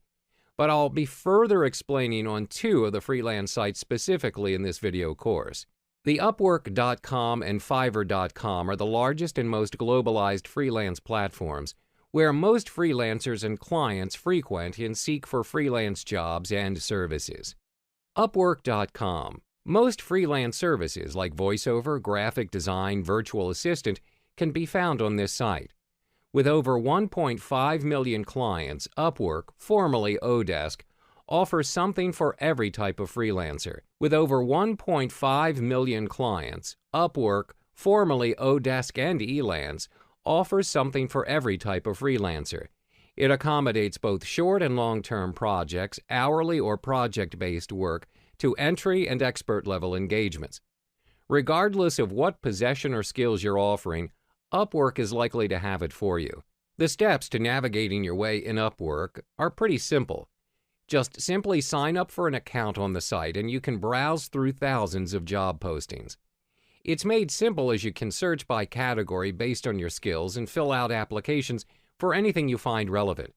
But I'll be further explaining on two of the freelance sites specifically in this video course. The Upwork.com and Fiverr.com are the largest and most globalized freelance platforms where most freelancers and clients frequent and seek for freelance jobs and services. Upwork.com. Most freelance services like voiceover, graphic design, virtual assistant can be found on this site. With over 1.5 million clients, Upwork, formerly Odesk, offers something for every type of freelancer. With over 1.5 million clients, Upwork, formerly Odesk and Elance, offers something for every type of freelancer. It accommodates both short and long-term projects, hourly or project-based work, to entry and expert-level engagements. Regardless of what possession or skills you're offering, Upwork is likely to have it for you. The steps to navigating your way in Upwork are pretty simple. Just simply sign up for an account on the site and you can browse through thousands of job postings. It's made simple as you can search by category based on your skills and fill out applications for anything you find relevant.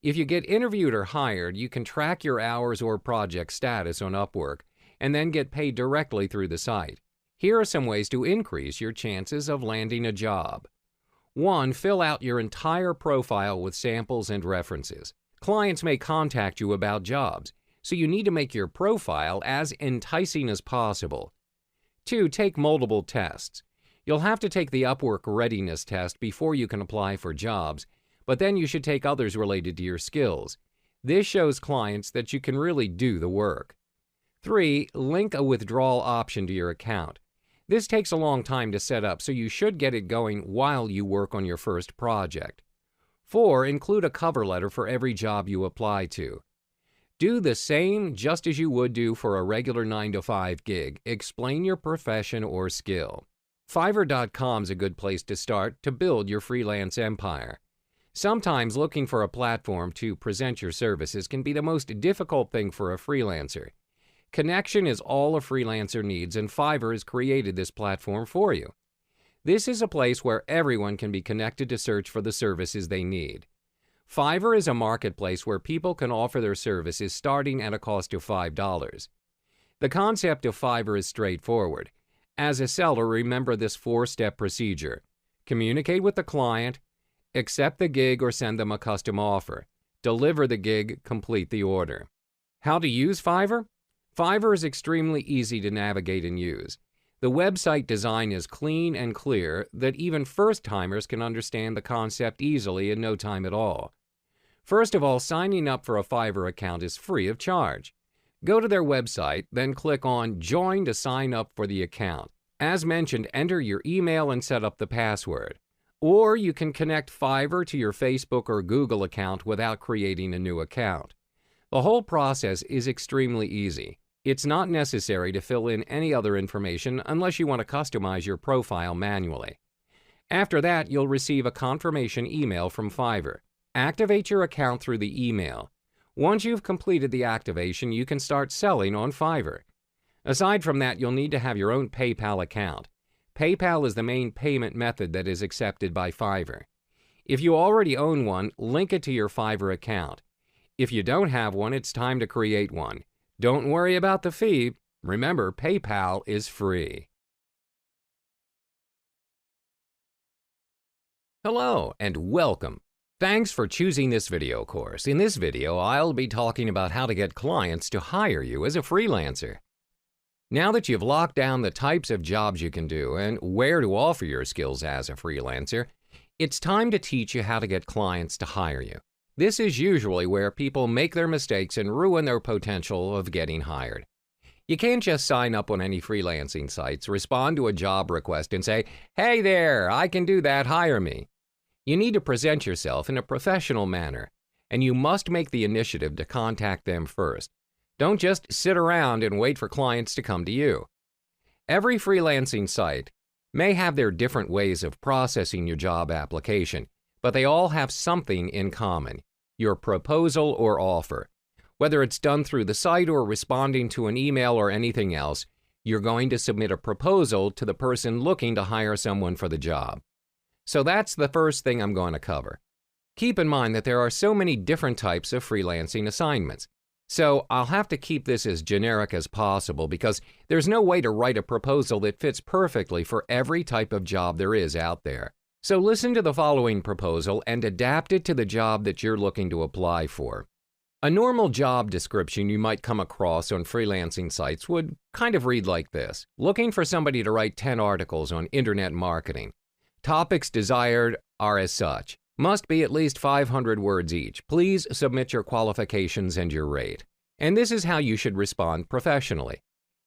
If you get interviewed or hired, you can track your hours or project status on Upwork and then get paid directly through the site. Here are some ways to increase your chances of landing a job. 1. Fill out your entire profile with samples and references. Clients may contact you about jobs, so you need to make your profile as enticing as possible. 2. Take multiple tests. You'll have to take the Upwork readiness test before you can apply for jobs, but then you should take others related to your skills. This shows clients that you can really do the work. 3. Link a withdrawal option to your account. This takes a long time to set up, so you should get it going while you work on your first project. 4. Include a cover letter for every job you apply to. Do the same just as you would do for a regular 9-to-5 gig. Explain your profession or skill. Fiverr.com is a good place to start to build your freelance empire. Sometimes looking for a platform to present your services can be the most difficult thing for a freelancer. Connection is all a freelancer needs, and Fiverr has created this platform for you. This is a place where everyone can be connected to search for the services they need. Fiverr is a marketplace where people can offer their services starting at a cost of $5. The concept of Fiverr is straightforward. As a seller, remember this 4-step procedure. Communicate with the client, accept the gig or send them a custom offer, deliver the gig, complete the order. How to use Fiverr? Fiverr is extremely easy to navigate and use. The website design is clean and clear that even first-timers can understand the concept easily in no time at all. First of all, signing up for a Fiverr account is free of charge. Go to their website, then click on Join to sign up for the account. As mentioned, enter your email and set up the password. Or you can connect Fiverr to your Facebook or Google account without creating a new account. The whole process is extremely easy. It's not necessary to fill in any other information unless you want to customize your profile manually. After that, you'll receive a confirmation email from Fiverr. Activate your account through the email. Once you've completed the activation, you can start selling on Fiverr. Aside from that, you'll need to have your own PayPal account. PayPal is the main payment method that is accepted by Fiverr. If you already own one, link it to your Fiverr account. If you don't have one, it's time to create one. Don't worry about the fee. Remember, PayPal is free. Hello and welcome. Thanks for choosing this video course. In this video, I'll be talking about how to get clients to hire you as a freelancer. Now that you've locked down the types of jobs you can do and where to offer your skills as a freelancer, it's time to teach you how to get clients to hire you. This is usually where people make their mistakes and ruin their potential of getting hired. You can't just sign up on any freelancing sites, respond to a job request and say, "Hey there, I can do that, hire me." You need to present yourself in a professional manner, and you must make the initiative to contact them first. Don't just sit around and wait for clients to come to you. Every freelancing site may have their different ways of processing your job application, but they all have something in common: your proposal or offer. Whether it's done through the site or responding to an email or anything else, you're going to submit a proposal to the person looking to hire someone for the job. So that's the first thing I'm going to cover. Keep in mind that there are so many different types of freelancing assignments. So I'll have to keep this as generic as possible because there's no way to write a proposal that fits perfectly for every type of job there is out there. So listen to the following proposal and adapt it to the job that you're looking to apply for. A normal job description you might come across on freelancing sites would kind of read like this: looking for somebody to write 10 articles on internet marketing. Topics desired are as such. Must be at least 500 words each. Please submit your qualifications and your rate. And this is how you should respond professionally.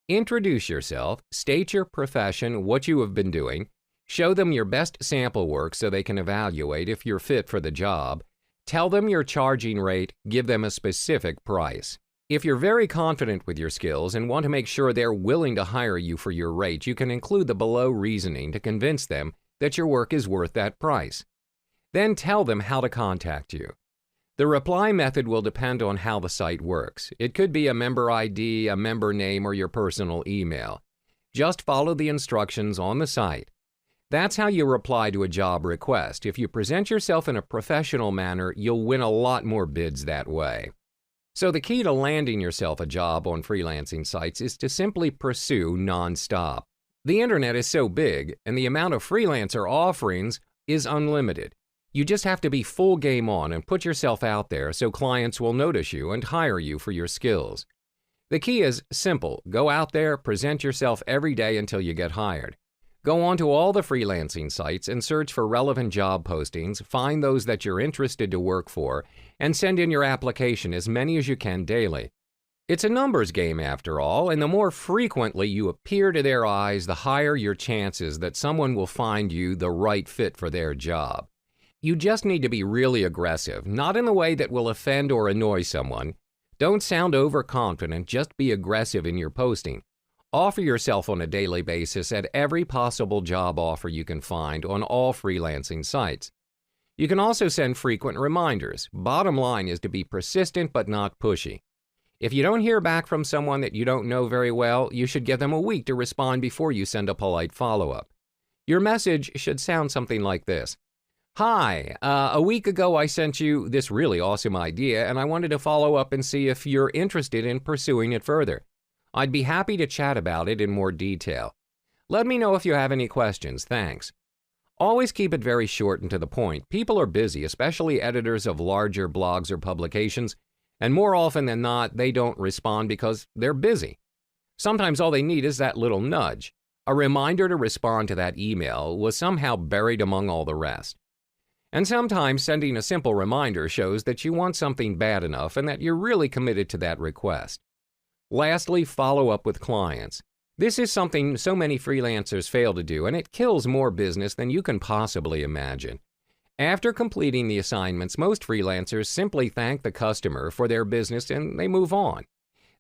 Introduce yourself, state your profession, what you have been doing, show them your best sample work so they can evaluate if you're fit for the job, tell them your charging rate, give them a specific price. If you're very confident with your skills and want to make sure they're willing to hire you for your rate, you can include the below reasoning to convince them that your work is worth that price. Then tell them how to contact you. The reply method will depend on how the site works. It could be a member ID, a member name, or your personal email. Just follow the instructions on the site. That's how you reply to a job request. If you present yourself in a professional manner, you'll win a lot more bids that way. So the key to landing yourself a job on freelancing sites is to simply pursue nonstop. The internet is so big, and the amount of freelancer offerings is unlimited. You just have to be full game on and put yourself out there so clients will notice you and hire you for your skills. The key is simple. Go out there, present yourself every day until you get hired. Go on to all the freelancing sites and search for relevant job postings, find those that you're interested to work for, and send in your application as many as you can daily. It's a numbers game after all, and the more frequently you appear to their eyes, the higher your chances that someone will find you the right fit for their job. You just need to be really aggressive, not in the way that will offend or annoy someone. Don't sound overconfident, just be aggressive in your posting. Offer yourself on a daily basis at every possible job offer you can find on all freelancing sites. You can also send frequent reminders. Bottom line is to be persistent but not pushy. If you don't hear back from someone that you don't know very well, you should give them a week to respond before you send a polite follow-up. Your message should sound something like this: "Hi, a week ago I sent you this really awesome idea and I wanted to follow up and see if you're interested in pursuing it further. I'd be happy to chat about it in more detail. Let me know if you have any questions. Thanks." Always keep it very short and to the point. People are busy, especially editors of larger blogs or publications, and more often than not, they don't respond because they're busy. Sometimes all they need is that little nudge. A reminder to respond to that email was somehow buried among all the rest. And sometimes sending a simple reminder shows that you want something bad enough and that you're really committed to that request. Lastly, follow up with clients. This is something so many freelancers fail to do, and it kills more business than you can possibly imagine. After completing the assignments, most freelancers simply thank the customer for their business and they move on.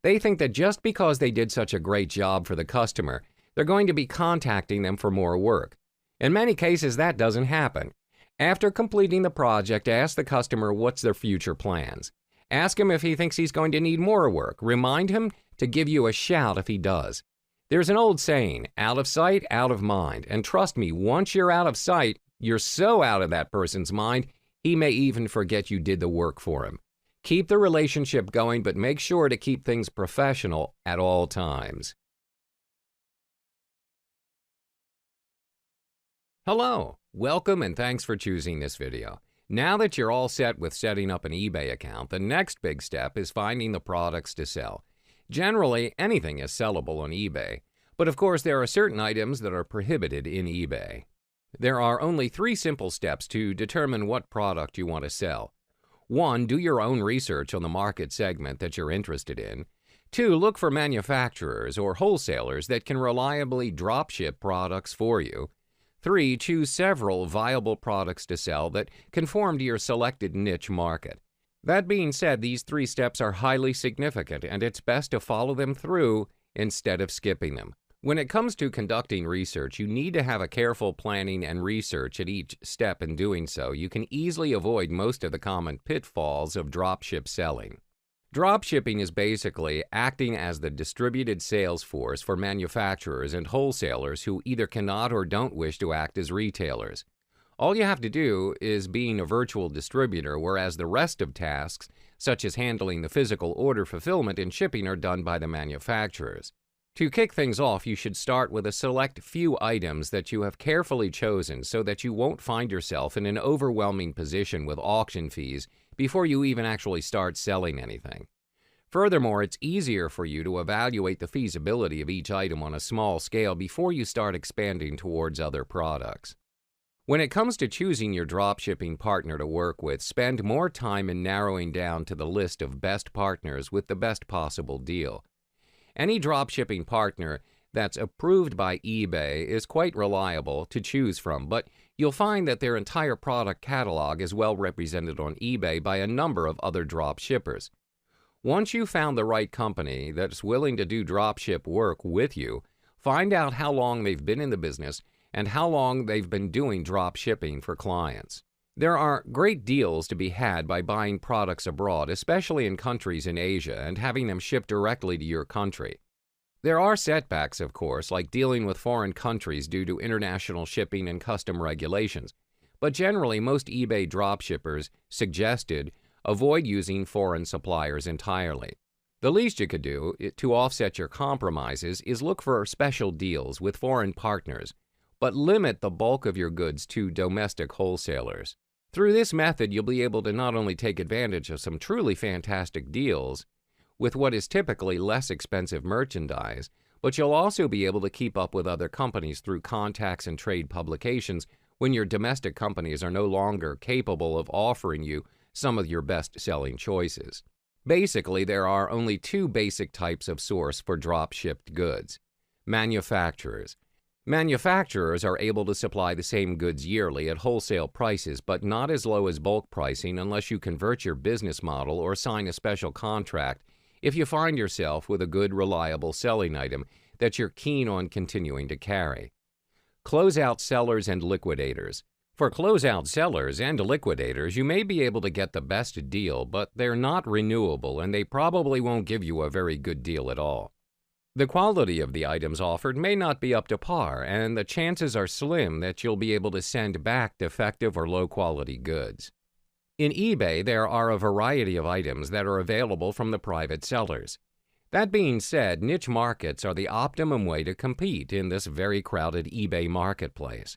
They think that just because they did such a great job for the customer, they're going to be contacting them for more work. In many cases, that doesn't happen. After completing the project, ask the customer what's their future plans. Ask him if he thinks he's going to need more work. Remind him to give you a shout if he does. There's an old saying, out of sight, out of mind. And trust me, once you're out of sight, you're so out of that person's mind, he may even forget you did the work for him. Keep the relationship going, but make sure to keep things professional at all times. Hello, welcome and thanks for choosing this video. Now that you're all set with setting up an eBay account, the next big step is finding the products to sell. Generally, anything is sellable on eBay, but of course there are certain items that are prohibited in eBay. There are only 3 simple steps to determine what product you want to sell. 1. Do your own research on the market segment that you're interested in. 2. Look for manufacturers or wholesalers that can reliably dropship products for you. 3. Choose several viable products to sell that conform to your selected niche market. That being said, these 3 steps are highly significant, and it's best to follow them through instead of skipping them. When it comes to conducting research, you need to have a careful planning and research at each step. In doing so, you can easily avoid most of the common pitfalls of dropship selling. Dropshipping is basically acting as the distributed sales force for manufacturers and wholesalers who either cannot or don't wish to act as retailers. All you have to do is being a virtual distributor, whereas the rest of tasks, such as handling the physical order fulfillment and shipping, are done by the manufacturers. To kick things off, you should start with a select few items that you have carefully chosen so that you won't find yourself in an overwhelming position with auction fees before you even actually start selling anything. Furthermore, it's easier for you to evaluate the feasibility of each item on a small scale before you start expanding towards other products. When it comes to choosing your dropshipping partner to work with, spend more time in narrowing down to the list of best partners with the best possible deal. Any dropshipping partner that's approved by eBay is quite reliable to choose from, but you'll find that their entire product catalog is well represented on eBay by a number of other dropshippers. Once you've found the right company that's willing to do dropship work with you, find out how long they've been in the business and how long they've been doing dropshipping for clients. There are great deals to be had by buying products abroad, especially in countries in Asia, and having them shipped directly to your country. There are setbacks, of course, like dealing with foreign countries due to international shipping and custom regulations, but generally most eBay dropshippers suggested avoid using foreign suppliers entirely. The least you could do to offset your compromises is look for special deals with foreign partners, but limit the bulk of your goods to domestic wholesalers. Through this method, you'll be able to not only take advantage of some truly fantastic deals with what is typically less expensive merchandise, but you'll also be able to keep up with other companies through contacts and trade publications when your domestic companies are no longer capable of offering you some of your best-selling choices. Basically, there are only 2 basic types of source for drop-shipped goods. Manufacturers. Manufacturers are able to supply the same goods yearly at wholesale prices, but not as low as bulk pricing unless you convert your business model or sign a special contract if you find yourself with a good, reliable selling item that you're keen on continuing to carry. Closeout sellers and liquidators. For closeout sellers and liquidators, you may be able to get the best deal, but they're not renewable and they probably won't give you a very good deal at all. The quality of the items offered may not be up to par, and the chances are slim that you'll be able to send back defective or low-quality goods. In eBay, there are a variety of items that are available from the private sellers. That being said, niche markets are the optimum way to compete in this very crowded eBay marketplace.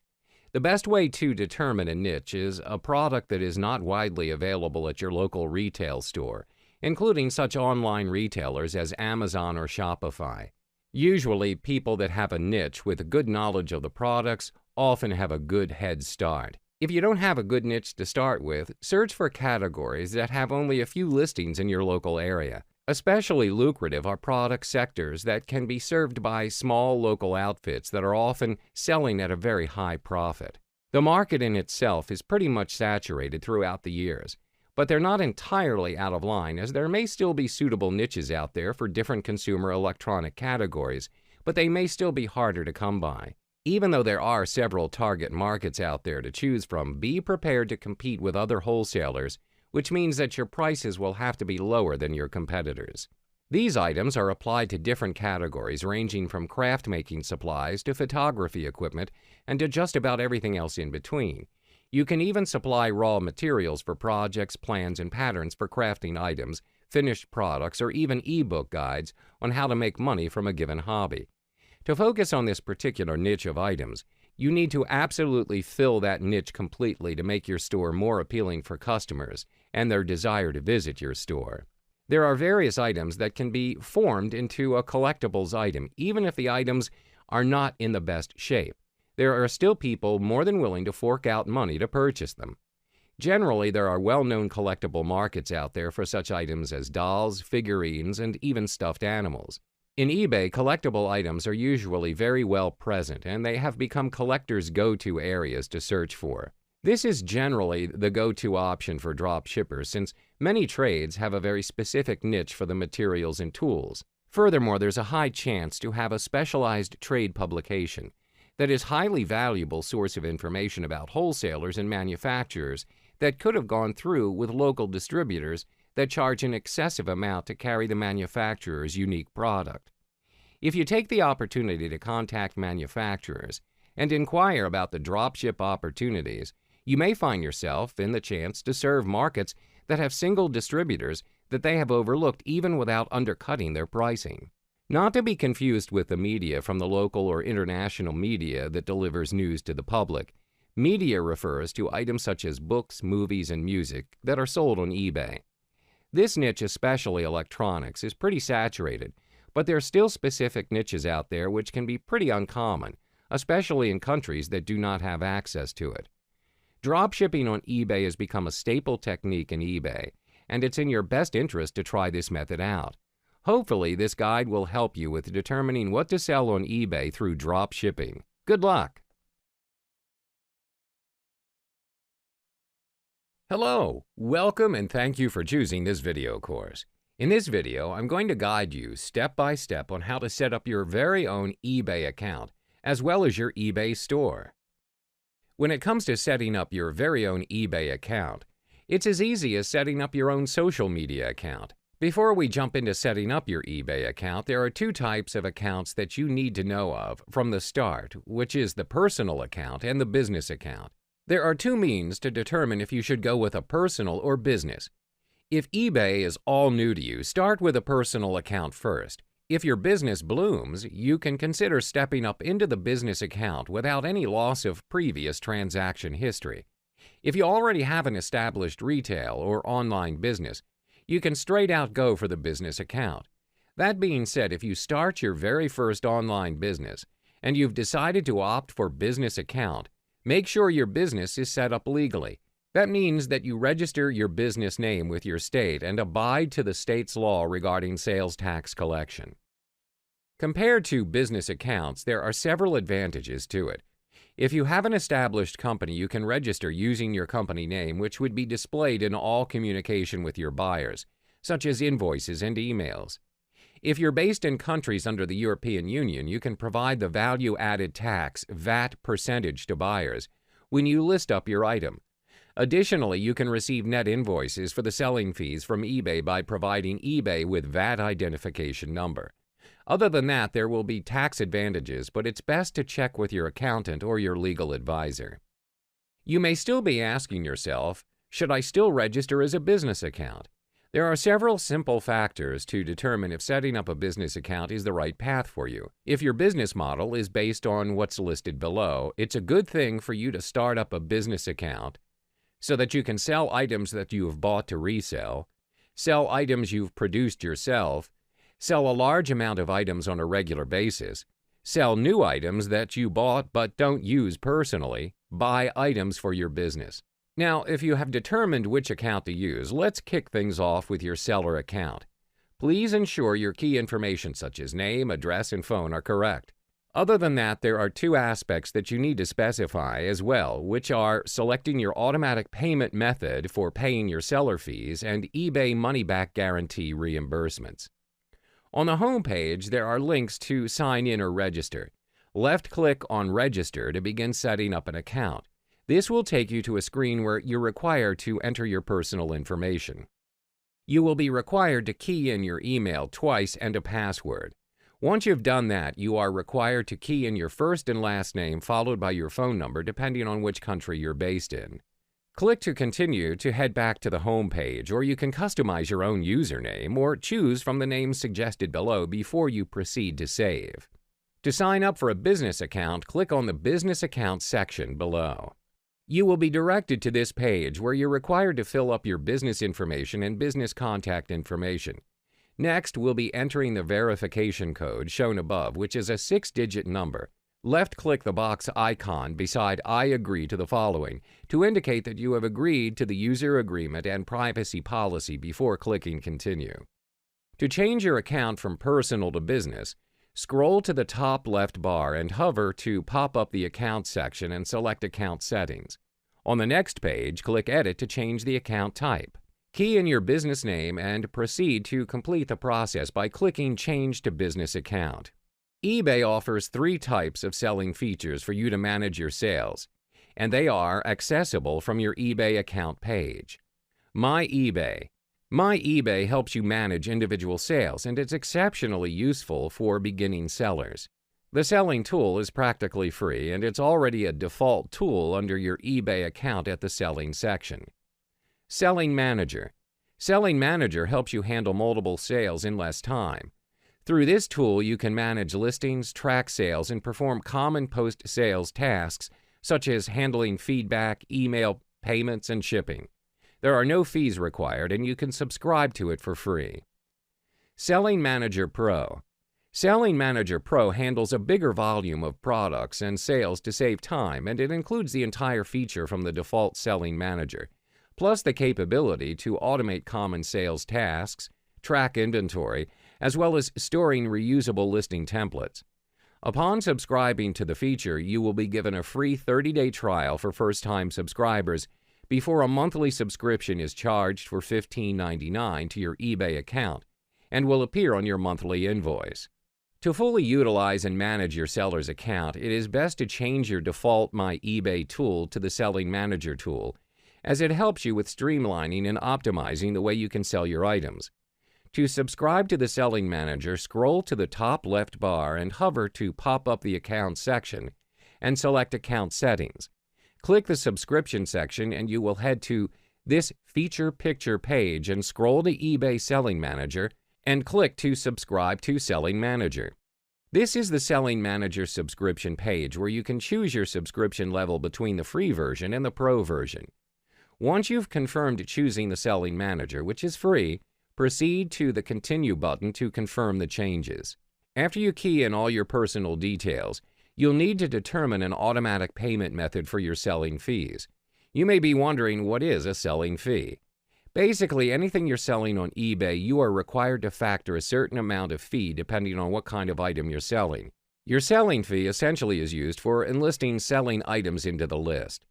The best way to determine a niche is a product that is not widely available at your local retail store, including such online retailers as Amazon or Shopify. Usually, people that have a niche with a good knowledge of the products often have a good head start. If you don't have a good niche to start with, search for categories that have only a few listings in your local area. Especially lucrative are product sectors that can be served by small local outfits that are often selling at a very high profit. The market in itself is pretty much saturated throughout the years, but they're not entirely out of line, as there may still be suitable niches out there for different consumer electronic categories, but they may still be harder to come by. Even though there are several target markets out there to choose from, be prepared to compete with other wholesalers, which means that your prices will have to be lower than your competitors. These items are applied to different categories ranging from craft-making supplies to photography equipment and to just about everything else in between. You can even supply raw materials for projects, plans, and patterns for crafting items, finished products, or even ebook guides on how to make money from a given hobby. To focus on this particular niche of items, you need to absolutely fill that niche completely to make your store more appealing for customers and their desire to visit your store. There are various items that can be formed into a collectibles item, even if the items are not in the best shape. There are still people more than willing to fork out money to purchase them. Generally, there are well-known collectible markets out there for such items as dolls, figurines, and even stuffed animals. In eBay, collectible items are usually very well present, and they have become collectors' go-to areas to search for. This is generally the go-to option for drop shippers, since many trades have a very specific niche for the materials and tools. Furthermore, there's a high chance to have a specialized trade publication that is highly valuable source of information about wholesalers and manufacturers that could have gone through with local distributors that charge an excessive amount to carry the manufacturer's unique product. If you take the opportunity to contact manufacturers and inquire about the dropship opportunities, you may find yourself in the chance to serve markets that have single distributors that they have overlooked even without undercutting their pricing. Not to be confused with the media from the local or international media that delivers news to the public. Media refers to items such as books, movies, and music that are sold on eBay. This niche, especially electronics, is pretty saturated, but there are still specific niches out there which can be pretty uncommon, especially in countries that do not have access to it. Dropshipping on eBay has become a staple technique in eBay, and it's in your best interest to try this method out. Hopefully, this guide will help you with determining what to sell on eBay through dropshipping. Good luck! Hello, welcome and thank you for choosing this video course. In this video, I'm going to guide you step by step on how to set up your very own eBay account, as well as your eBay store. When it comes to setting up your very own eBay account, it's as easy as setting up your own social media account. Before we jump into setting up your eBay account, there are two types of accounts that you need to know of from the start, which is the personal account and the business account. There are two means to determine if you should go with a personal or business. If eBay is all new to you, start with a personal account first. If your business blooms, you can consider stepping up into the business account without any loss of previous transaction history. If you already have an established retail or online business, you can straight out go for the business account. That being said, if you start your very first online business and you've decided to opt for business account, make sure your business is set up legally. That means that you register your business name with your state and abide to the state's law regarding sales tax collection. Compared to business accounts, there are several advantages to it. If you have an established company, you can register using your company name, which would be displayed in all communication with your buyers, such as invoices and emails. If you're based in countries under the European Union, you can provide the value-added tax (VAT) percentage to buyers when you list up your item. Additionally, you can receive net invoices for the selling fees from eBay by providing eBay with VAT identification number. Other than that, there will be tax advantages, but it's best to check with your accountant or your legal advisor. You may still be asking yourself, should I still register as a business account? There are several simple factors to determine if setting up a business account is the right path for you. If your business model is based on what's listed below, it's a good thing for you to start up a business account so that you can sell items that you have bought to resell, sell items you've produced yourself, sell a large amount of items on a regular basis, sell new items that you bought but don't use personally, buy items for your business. Now, if you have determined which account to use, let's kick things off with your seller account. Please ensure your key information such as name, address, and phone are correct. Other than that, there are two aspects that you need to specify as well, which are selecting your automatic payment method for paying your seller fees and eBay money-back guarantee reimbursements. On the home page, there are links to sign in or register. Left-click on Register to begin setting up an account. This will take you to a screen where you're required to enter your personal information. You will be required to key in your email twice and a password. Once you've done that, you are required to key in your first and last name followed by your phone number depending on which country you're based in. Click to continue to head back to the home page, or you can customize your own username or choose from the names suggested below before you proceed to save. To sign up for a business account, click on the Business Account section below. You will be directed to this page where you're required to fill up your business information and business contact information. Next, we'll be entering the verification code shown above, which is a 6-digit number. Left-click the box icon beside I agree to the following to indicate that you have agreed to the user agreement and privacy policy before clicking Continue. To change your account from personal to business, scroll to the top left bar and hover to pop up the Account section and select Account Settings. On the next page, click Edit to change the account type. Key in your business name and proceed to complete the process by clicking Change to Business Account. eBay offers 3 types of selling features for you to manage your sales, and they are accessible from your eBay account page. My eBay. My eBay helps you manage individual sales, and it's exceptionally useful for beginning sellers. The selling tool is practically free, and it's already a default tool under your eBay account at the Selling section. Selling Manager. Selling Manager helps you handle multiple sales in less time. Through this tool, you can manage listings, track sales, and perform common post-sales tasks such as handling feedback, email, payments, and shipping. There are no fees required, and you can subscribe to it for free. Selling Manager Pro. Selling Manager Pro handles a bigger volume of products and sales to save time, and it includes the entire feature from the default Selling Manager, plus the capability to automate common sales tasks, track inventory, as well as storing reusable listing templates. Upon subscribing to the feature, you will be given a free 30-day trial for first-time subscribers before a monthly subscription is charged for $15.99 to your eBay account and will appear on your monthly invoice. To fully utilize and manage your seller's account, it is best to change your default My eBay tool to the Selling Manager tool, as it helps you with streamlining and optimizing the way you can sell your items. To subscribe to the Selling Manager, scroll to the top left bar and hover to pop up the Account section and select Account Settings. Click the Subscription section and you will head to this Feature Picture page and scroll to eBay Selling Manager and click to subscribe to Selling Manager. This is the Selling Manager subscription page where you can choose your subscription level between the free version and the pro version. Once you've confirmed choosing the Selling Manager, which is free, proceed to the Continue button to confirm the changes. After you key in all your personal details, you'll need to determine an automatic payment method for your selling fees. You may be wondering, what is a selling fee? Basically, anything you're selling on eBay, you are required to factor a certain amount of fee depending on what kind of item you're selling. Your selling fee essentially is used for enlisting selling items into the list.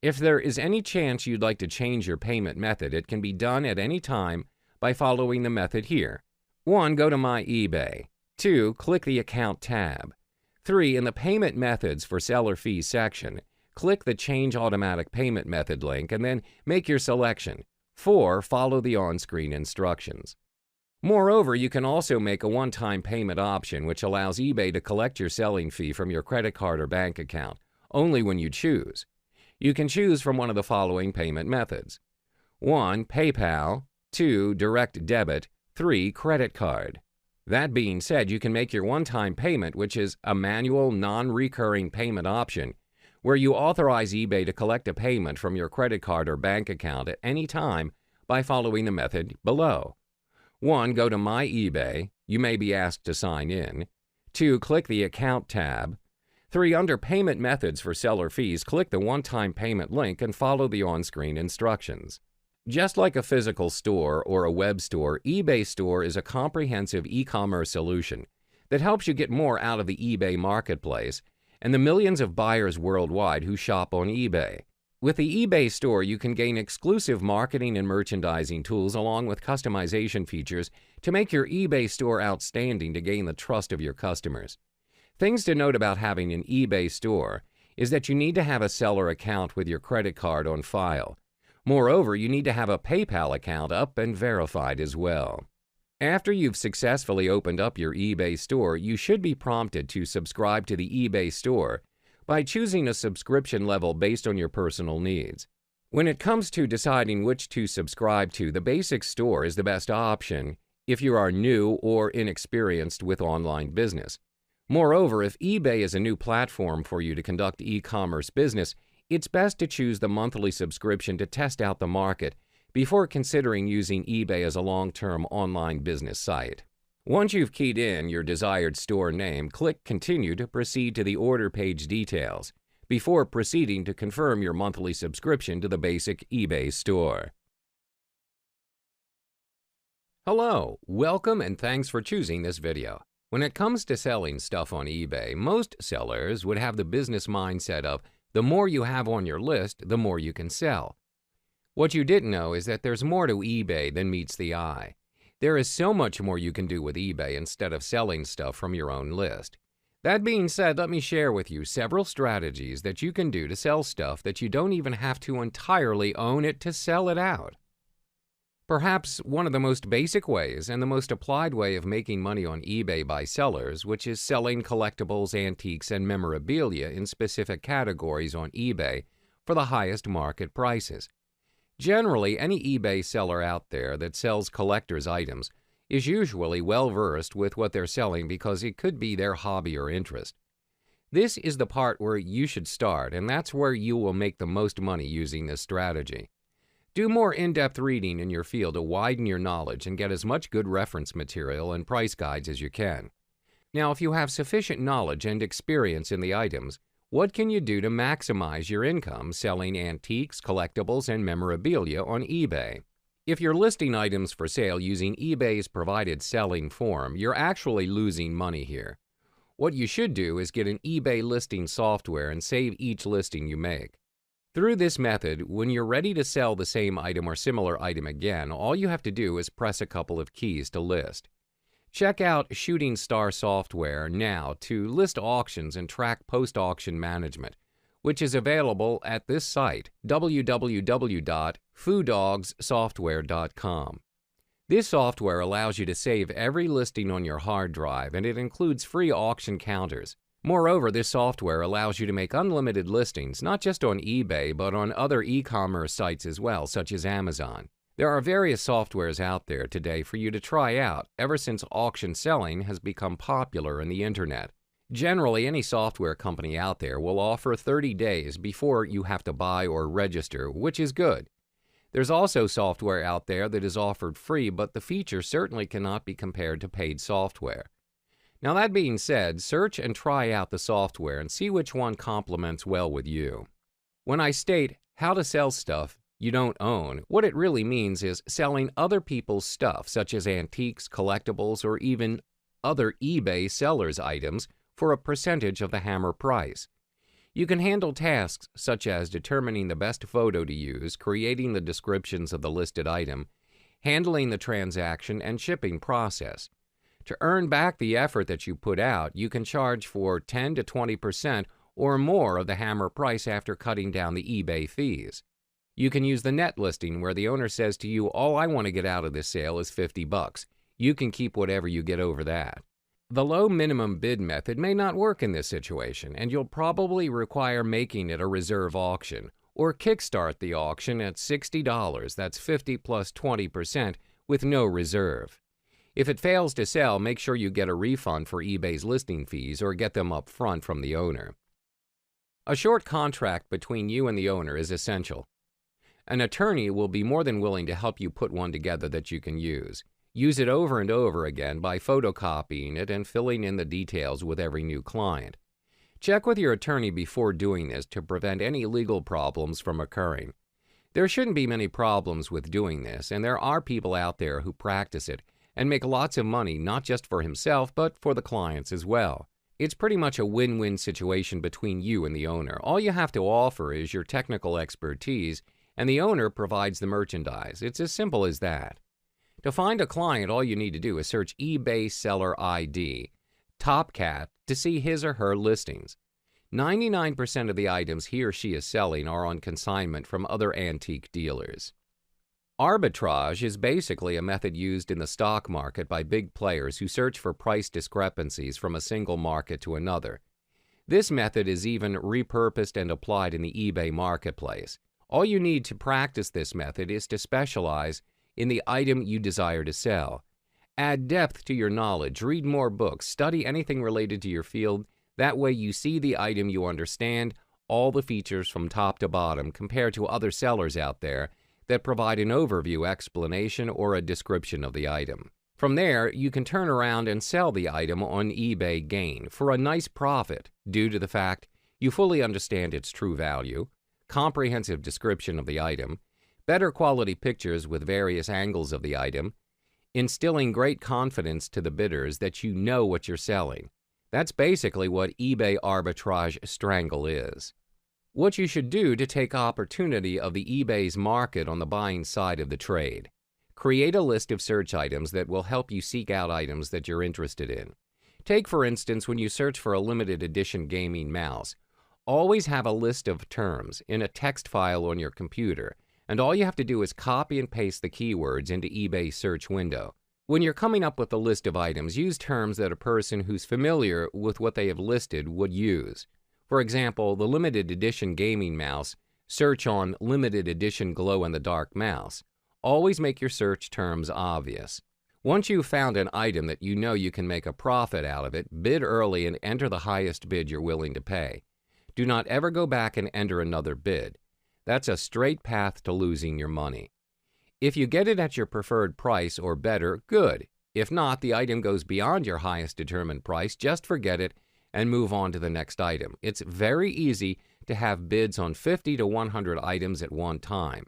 If there is any chance you'd like to change your payment method, it can be done at any time by following the method here. 1. Go to My eBay. 2. Click the Account tab. 3. In the Payment Methods for Seller Fees section, click the Change Automatic Payment Method link and then make your selection. 4. Follow the on-screen instructions. Moreover, you can also make a one-time payment option which allows eBay to collect your selling fee from your credit card or bank account, only when you choose. You can choose from one of the following payment methods. 1. PayPal. 2. Direct debit. 3. Credit card. That being said, you can make your one-time payment, which is a manual, non-recurring payment option, where you authorize eBay to collect a payment from your credit card or bank account at any time by following the method below. 1. Go to My eBay. You may be asked to sign in. 2. Click the Account tab. 3. Under Payment Methods for Seller Fees, click the one-time payment link and follow the on-screen instructions. Just like a physical store or a web store, eBay Store is a comprehensive e-commerce solution that helps you get more out of the eBay marketplace and the millions of buyers worldwide who shop on eBay. With the eBay Store, you can gain exclusive marketing and merchandising tools along with customization features to make your eBay Store outstanding to gain the trust of your customers. Things to note about having an eBay store is that you need to have a seller account with your credit card on file. Moreover, you need to have a PayPal account up and verified as well. After you've successfully opened up your eBay store, you should be prompted to subscribe to the eBay store by choosing a subscription level based on your personal needs. When it comes to deciding which to subscribe to, the basic store is the best option if you are new or inexperienced with online business. Moreover, if eBay is a new platform for you to conduct e-commerce business, it's best to choose the monthly subscription to test out the market before considering using eBay as a long-term online business site. Once you've keyed in your desired store name, click Continue to proceed to the order page details before proceeding to confirm your monthly subscription to the basic eBay store. Hello, welcome and thanks for choosing this video. When it comes to selling stuff on eBay, most sellers would have the business mindset of the more you have on your list, the more you can sell. What you didn't know is that there's more to eBay than meets the eye. There is so much more you can do with eBay instead of selling stuff from your own list. That being said, let me share with you several strategies that you can do to sell stuff that you don't even have to entirely own it to sell it out. Perhaps one of the most basic ways and the most applied way of making money on eBay by sellers, which is selling collectibles, antiques, and memorabilia in specific categories on eBay for the highest market prices. Generally, any eBay seller out there that sells collector's items is usually well-versed with what they're selling because it could be their hobby or interest. This is the part where you should start, and that's where you will make the most money using this strategy. Do more in-depth reading in your field to widen your knowledge and get as much good reference material and price guides as you can. Now, if you have sufficient knowledge and experience in the items, what can you do to maximize your income selling antiques, collectibles, and memorabilia on eBay? If you're listing items for sale using eBay's provided selling form, you're actually losing money here. What you should do is get an eBay listing software and save each listing you make. Through this method, when you're ready to sell the same item or similar item again, all you have to do is press a couple of keys to list. Check out Shooting Star software now to list auctions and track post-auction management, which is available at this site, www.foodogssoftware.com. This software allows you to save every listing on your hard drive, and it includes free auction counters. Moreover, this software allows you to make unlimited listings, not just on eBay, but on other e-commerce sites as well, such as Amazon. There are various softwares out there today for you to try out ever since auction selling has become popular in the internet. Generally, any software company out there will offer 30 days before you have to buy or register, which is good. There's also software out there that is offered free, but the features certainly cannot be compared to paid software. Now, that being said, search and try out the software and see which one complements well with you. When I state how to sell stuff you don't own, what it really means is selling other people's stuff, such as antiques, collectibles, or even other eBay sellers' items for a percentage of the hammer price. You can handle tasks such as determining the best photo to use, creating the descriptions of the listed item, handling the transaction, and shipping process. To earn back the effort that you put out, you can charge for 10 to 20% or more of the hammer price after cutting down the eBay fees. You can use the net listing where the owner says to you, "All I want to get out of this sale is $50. You can keep whatever you get over that." The low minimum bid method may not work in this situation, and you'll probably require making it a reserve auction or kickstart the auction at $60, that's 50 plus 20%, with no reserve. If it fails to sell, make sure you get a refund for eBay's listing fees or get them up front from the owner. A short contract between you and the owner is essential. An attorney will be more than willing to help you put one together that you can use. Use it over and over again by photocopying it and filling in the details with every new client. Check with your attorney before doing this to prevent any legal problems from occurring. There shouldn't be many problems with doing this, and there are people out there who practice it and make lots of money not just for himself but for the clients as well. It's pretty much a win-win situation between you and the owner. All you have to offer is your technical expertise, and the owner provides the merchandise. It's as simple as that. To find a client, all you need to do is search eBay Seller ID. Top Cat to see his or her listings. 99% of the items he or she is selling are on consignment from other antique dealers. Arbitrage is basically a method used in the stock market by big players who search for price discrepancies from a single market to another. This method is even repurposed and applied in the eBay marketplace. All you need to practice this method is to specialize in the item you desire to sell. Add depth to your knowledge, read more books, study anything related to your field. That way you see the item, you understand all the features from top to bottom compared to other sellers out there that provide an overview explanation or a description of the item. From there, you can turn around and sell the item on eBay Gain for a nice profit due to the fact you fully understand its true value, comprehensive description of the item, better quality pictures with various angles of the item, instilling great confidence to the bidders that you know what you're selling. That's basically what eBay arbitrage strangle is. What you should do to take opportunity of the eBay's market on the buying side of the trade. Create a list of search items that will help you seek out items that you're interested in. Take, for instance, when you search for a limited edition gaming mouse. Always have a list of terms in a text file on your computer, and all you have to do is copy and paste the keywords into eBay's search window. When you're coming up with a list of items, use terms that a person who's familiar with what they have listed would use. For example, the limited edition gaming mouse, search on limited edition glow-in-the-dark mouse. Always make your search terms obvious. Once you've found an item that you know you can make a profit out of it, bid early and enter the highest bid you're willing to pay. Do not ever go back and enter another bid. That's a straight path to losing your money. If you get it at your preferred price or better, good. If not, the item goes beyond your highest determined price, just forget it and move on to the next item. It's very easy to have bids on 50 to 100 items at one time.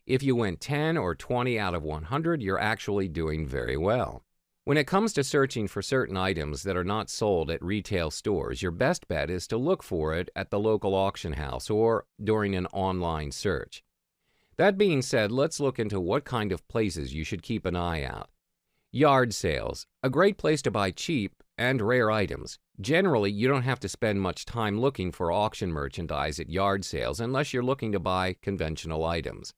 If you win 10 or 20 out of 100, you're actually doing very well. When it comes to searching for certain items that are not sold at retail stores, your best bet is to look for it at the local auction house or during an online search. That being said, let's look into what kind of places you should keep an eye out. Yard sales, a great place to buy cheap and rare items. Generally, you don't have to spend much time looking for auction merchandise at yard sales unless you're looking to buy conventional items.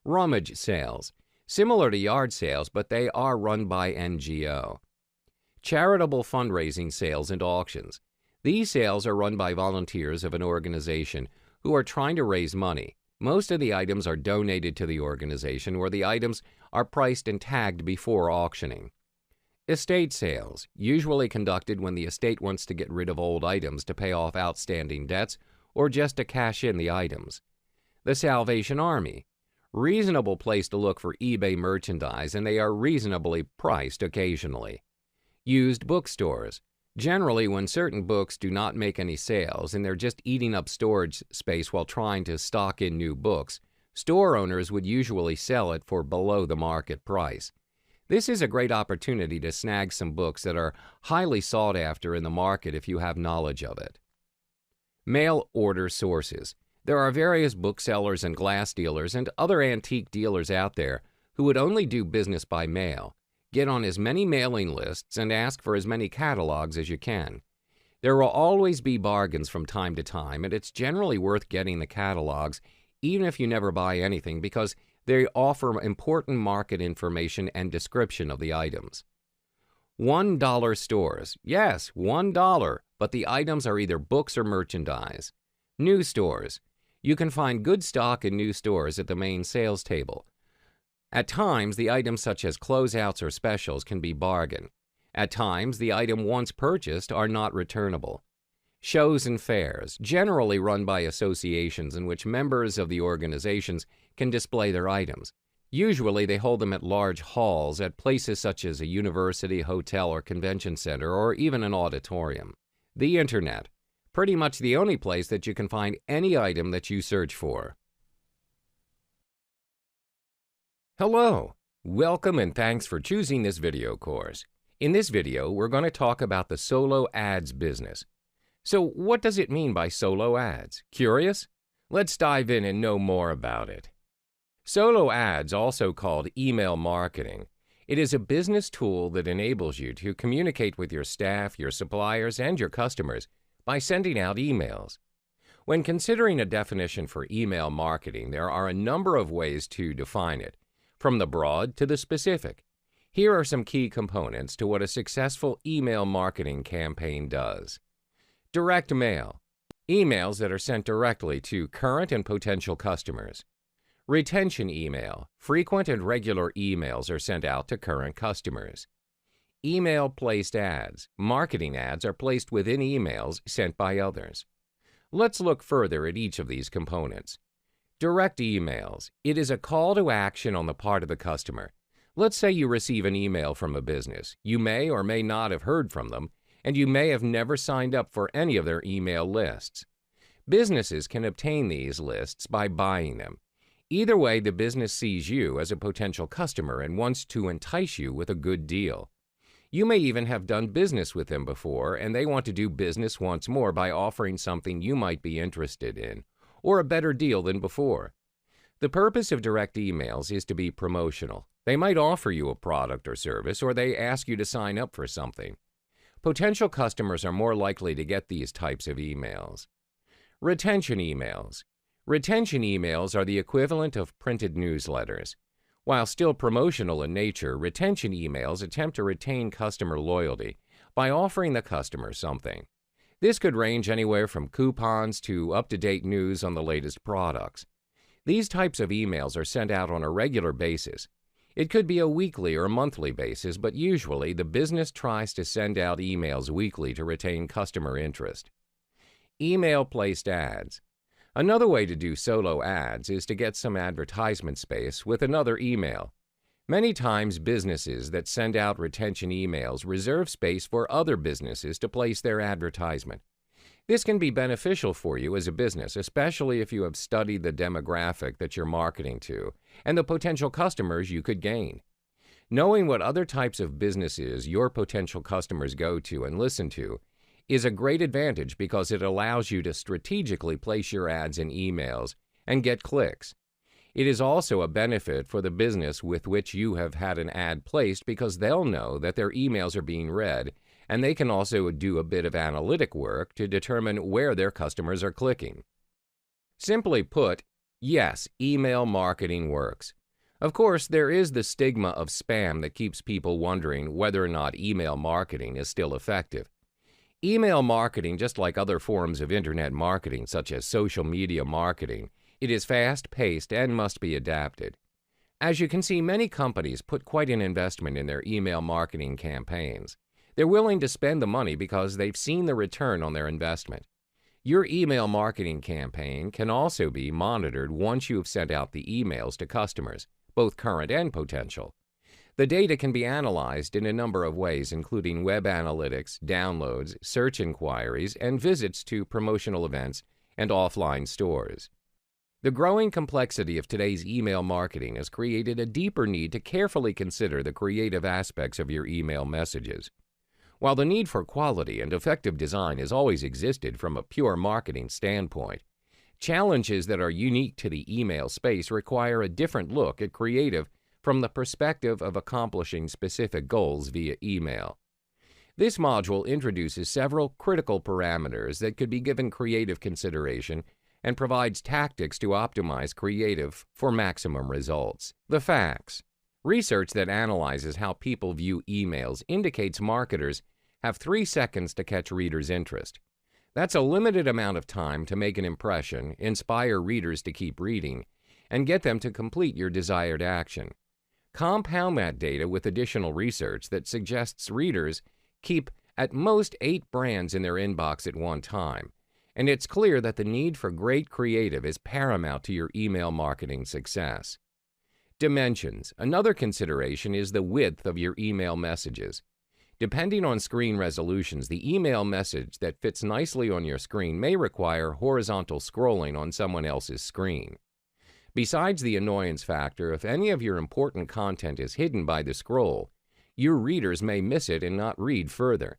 Rummage sales, similar to yard sales, but they are run by NGO. Charitable fundraising sales and auctions. These sales are run by volunteers of an organization who are trying to raise money. Most of the items are donated to the organization, where the items are priced and tagged before auctioning. Estate sales, usually conducted when the estate wants to get rid of old items to pay off outstanding debts or just to cash in the items. The Salvation Army, reasonable place to look for eBay merchandise, and they are reasonably priced occasionally. Used bookstores, generally when certain books do not make any sales and they're just eating up storage space while trying to stock in new books, store owners would usually sell it for below the market price. This is a great opportunity to snag some books that are highly sought after in the market if you have knowledge of it. Mail order sources. There are various booksellers and glass dealers and other antique dealers out there who would only do business by mail. Get on as many mailing lists and ask for as many catalogs as you can. There will always be bargains from time to time, and it's generally worth getting the catalogs even if you never buy anything, because they offer important market information and description of the items. $1 stores. Yes, $1, but the items are either books or merchandise. New stores. You can find good stock in new stores at the main sales table. At times, the items such as closeouts or specials can be bargain. At times, the item once purchased are not returnable. Shows and fairs, generally run by associations in which members of the organizations can display their items. Usually, they hold them at large halls at places such as a university, hotel, or convention center, or even an auditorium. The Internet. Pretty much the only place that you can find any item that you search for. Hello, welcome and thanks for choosing this video course. In this video, we're going to talk about the solo ads business. So what does it mean by solo ads? Curious? Let's dive in and know more about it. Solo ads, also called email marketing, It is a business tool that enables you to communicate with your staff, your suppliers, and your customers by sending out emails. When considering a definition for email marketing, there are a number of ways to define it, from the broad to the specific. Here are some key components to what a successful email marketing campaign does. Direct mail. Emails that are sent directly to current and potential customers. Retention email. Frequent and regular emails are sent out to current customers. Email-placed ads. Marketing ads are placed within emails sent by others. Let's look further at each of these components. Direct emails. It is a call to action on the part of the customer. Let's say you receive an email from a business. You may or may not have heard from them, and you may have never signed up for any of their email lists. Businesses can obtain these lists by buying them. Either way, the business sees you as a potential customer and wants to entice you with a good deal. You may even have done business with them before, and they want to do business once more by offering something you might be interested in, or a better deal than before. The purpose of direct emails is to be promotional. They might offer you a product or service, or they ask you to sign up for something. Potential customers are more likely to get these types of emails. Retention emails. Retention emails are the equivalent of printed newsletters. While still promotional in nature, retention emails attempt to retain customer loyalty by offering the customer something. This could range anywhere from coupons to up-to-date news on the latest products. These types of emails are sent out on a regular basis. It could be a weekly or monthly basis, but usually the business tries to send out emails weekly to retain customer interest. Email-placed ads. Another way to do solo ads is to get some advertisement space with another email. Many times businesses that send out retention emails reserve space for other businesses to place their advertisement. This can be beneficial for you as a business, especially if you have studied the demographic that you're marketing to and the potential customers you could gain. Knowing what other types of businesses your potential customers go to and listen to is a great advantage because it allows you to strategically place your ads in emails and get clicks. It is also a benefit for the business with which you have had an ad placed because they'll know that their emails are being read, and they can also do a bit of analytic work to determine where their customers are clicking. Simply put, yes, email marketing works. Of course, there is the stigma of spam that keeps people wondering whether or not email marketing is still effective. Email marketing, just like other forms of internet marketing such as social media marketing, it is fast-paced and must be adapted. As you can see, many companies put quite an investment in their email marketing campaigns. They're willing to spend the money because they've seen the return on their investment. Your email marketing campaign can also be monitored once you have sent out the emails to customers, both current and potential. The data can be analyzed in a number of ways, including web analytics, downloads, search inquiries, and visits to promotional events and offline stores. The growing complexity of today's email marketing has created a deeper need to carefully consider the creative aspects of your email messages. While the need for quality and effective design has always existed from a pure marketing standpoint, challenges that are unique to the email space require a different look at creative from the perspective of accomplishing specific goals via email. This module introduces several critical parameters that could be given creative consideration and provides tactics to optimize creative for maximum results. The facts. Research that analyzes how people view emails indicates marketers have 3 seconds to catch readers' interest. That's a limited amount of time to make an impression, inspire readers to keep reading, and get them to complete your desired action. Compound that data with additional research that suggests readers keep at most 8 brands in their inbox at one time, and it's clear that the need for great creative is paramount to your email marketing success. Dimensions. Another consideration is the width of your email messages. Depending on screen resolutions, the email message that fits nicely on your screen may require horizontal scrolling on someone else's screen. Besides the annoyance factor, if any of your important content is hidden by the scroll, your readers may miss it and not read further.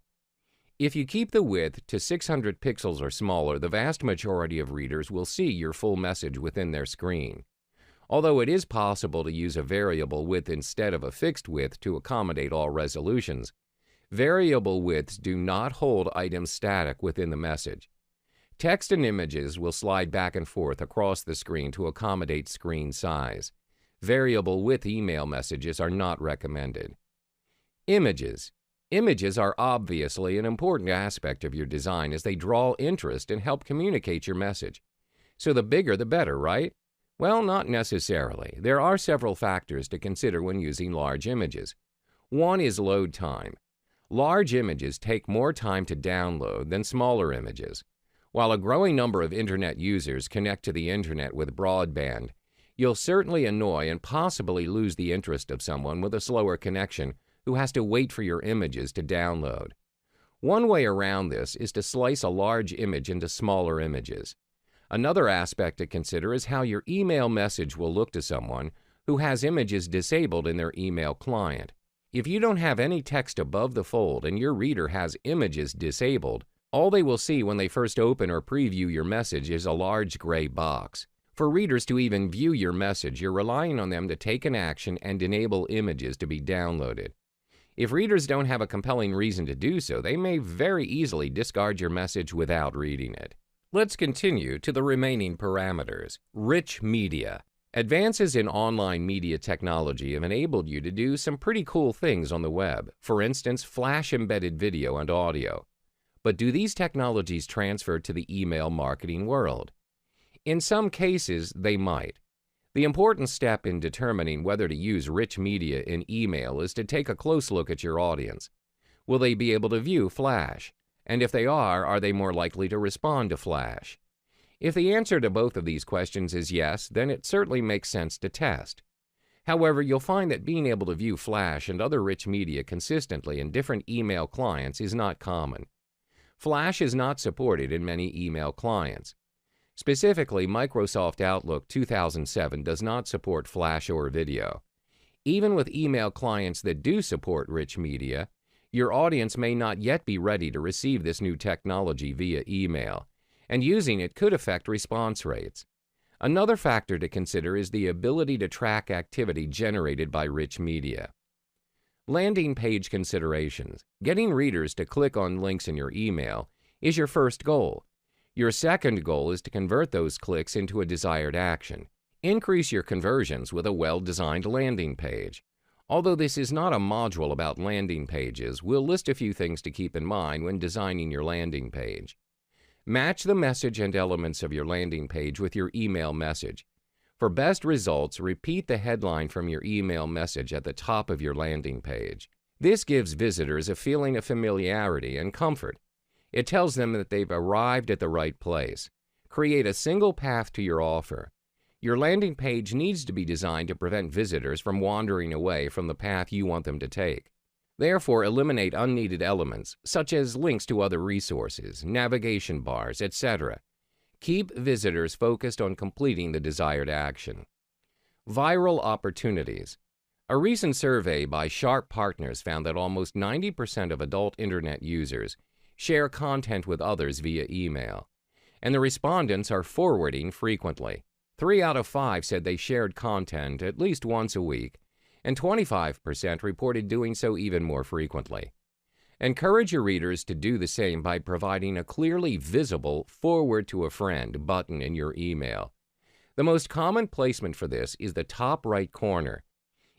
If you keep the width to 600 pixels or smaller, the vast majority of readers will see your full message within their screen. although it is possible to use a variable width instead of a fixed width to accommodate all resolutions. Variable widths do not hold items static within the message. Text and images will slide back and forth across the screen to accommodate screen size. Variable width email messages are not recommended. Images. Images are obviously an important aspect of your design as they draw interest and help communicate your message. So the bigger the better, right? Well, not necessarily. There are several factors to consider when using large images. One is load time. Large images take more time to download than smaller images. While a growing number of Internet users connect to the Internet with broadband, you'll certainly annoy and possibly lose the interest of someone with a slower connection who has to wait for your images to download. One way around this is to slice a large image into smaller images. Another aspect to consider is how your email message will look to someone who has images disabled in their email client. If you don't have any text above the fold and your reader has images disabled, all they will see when they first open or preview your message is a large gray box. For readers to even view your message, you're relying on them to take an action and enable images to be downloaded. If readers don't have a compelling reason to do so, they may very easily discard your message without reading it. Let's continue to the remaining parameters. Rich media. Advances in online media technology have enabled you to do some pretty cool things on the web. For instance, flash-embedded video and audio. But do these technologies transfer to the email marketing world? In some cases, they might. The important step in determining whether to use rich media in email is to take a close look at your audience. Will they be able to view Flash? And if they are they more likely to respond to Flash? If the answer to both of these questions is yes, then it certainly makes sense to test. However, you'll find that being able to view Flash and other rich media consistently in different email clients is not common. Flash is not supported in many email clients. Specifically, Microsoft Outlook 2007 does not support Flash or video. Even with email clients that do support rich media, your audience may not yet be ready to receive this new technology via email, and using it could affect response rates. Another factor to consider is the ability to track activity generated by rich media. Landing page considerations. Getting readers to click on links in your email is your first goal. Your second goal is to convert those clicks into a desired action. Increase your conversions with a well-designed landing page. Although this is not a module about landing pages, we'll list a few things to keep in mind when designing your landing page. Match the message and elements of your landing page with your email message. For best results, repeat the headline from your email message at the top of your landing page. This gives visitors a feeling of familiarity and comfort. It tells them that they've arrived at the right place. Create a single path to your offer. Your landing page needs to be designed to prevent visitors from wandering away from the path you want them to take. Therefore, eliminate unneeded elements, such as links to other resources, navigation bars, etc. Keep visitors focused on completing the desired action. Viral opportunities. A recent survey by Sharp Partners found that almost 90% of adult Internet users share content with others via email, and the respondents are forwarding frequently. 3 out of 5 said they shared content at least once a week, and 25% reported doing so even more frequently. Encourage your readers to do the same by providing a clearly visible "Forward to a Friend" button in your email. The most common placement for this is the top right corner.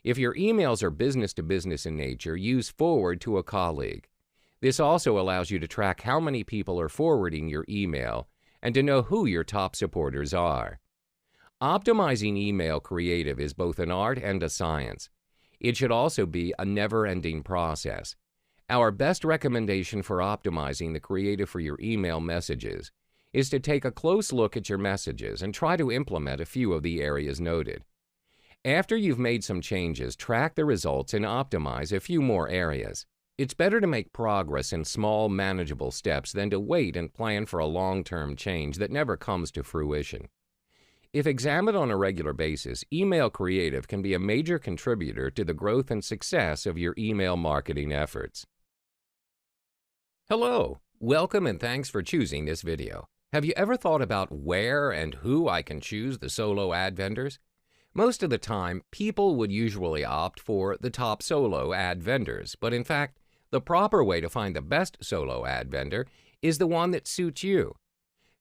If your emails are business-to-business in nature, use "Forward to a Colleague." This also allows you to track how many people are forwarding your email and to know who your top supporters are. Optimizing email creative is both an art and a science. It should also be a never-ending process. Our best recommendation for optimizing the creative for your email messages is to take a close look at your messages and try to implement a few of the areas noted. After you've made some changes, track the results and optimize a few more areas. It's better to make progress in small, manageable steps than to wait and plan for a long-term change that never comes to fruition. If examined on a regular basis, email creative can be a major contributor to the growth and success of your email marketing efforts. Hello, welcome and thanks for choosing this video. Have you ever thought about where and who I can choose the solo ad vendors? Most of the time, people would usually opt for the top solo ad vendors, but in fact, the proper way to find the best solo ad vendor is the one that suits you.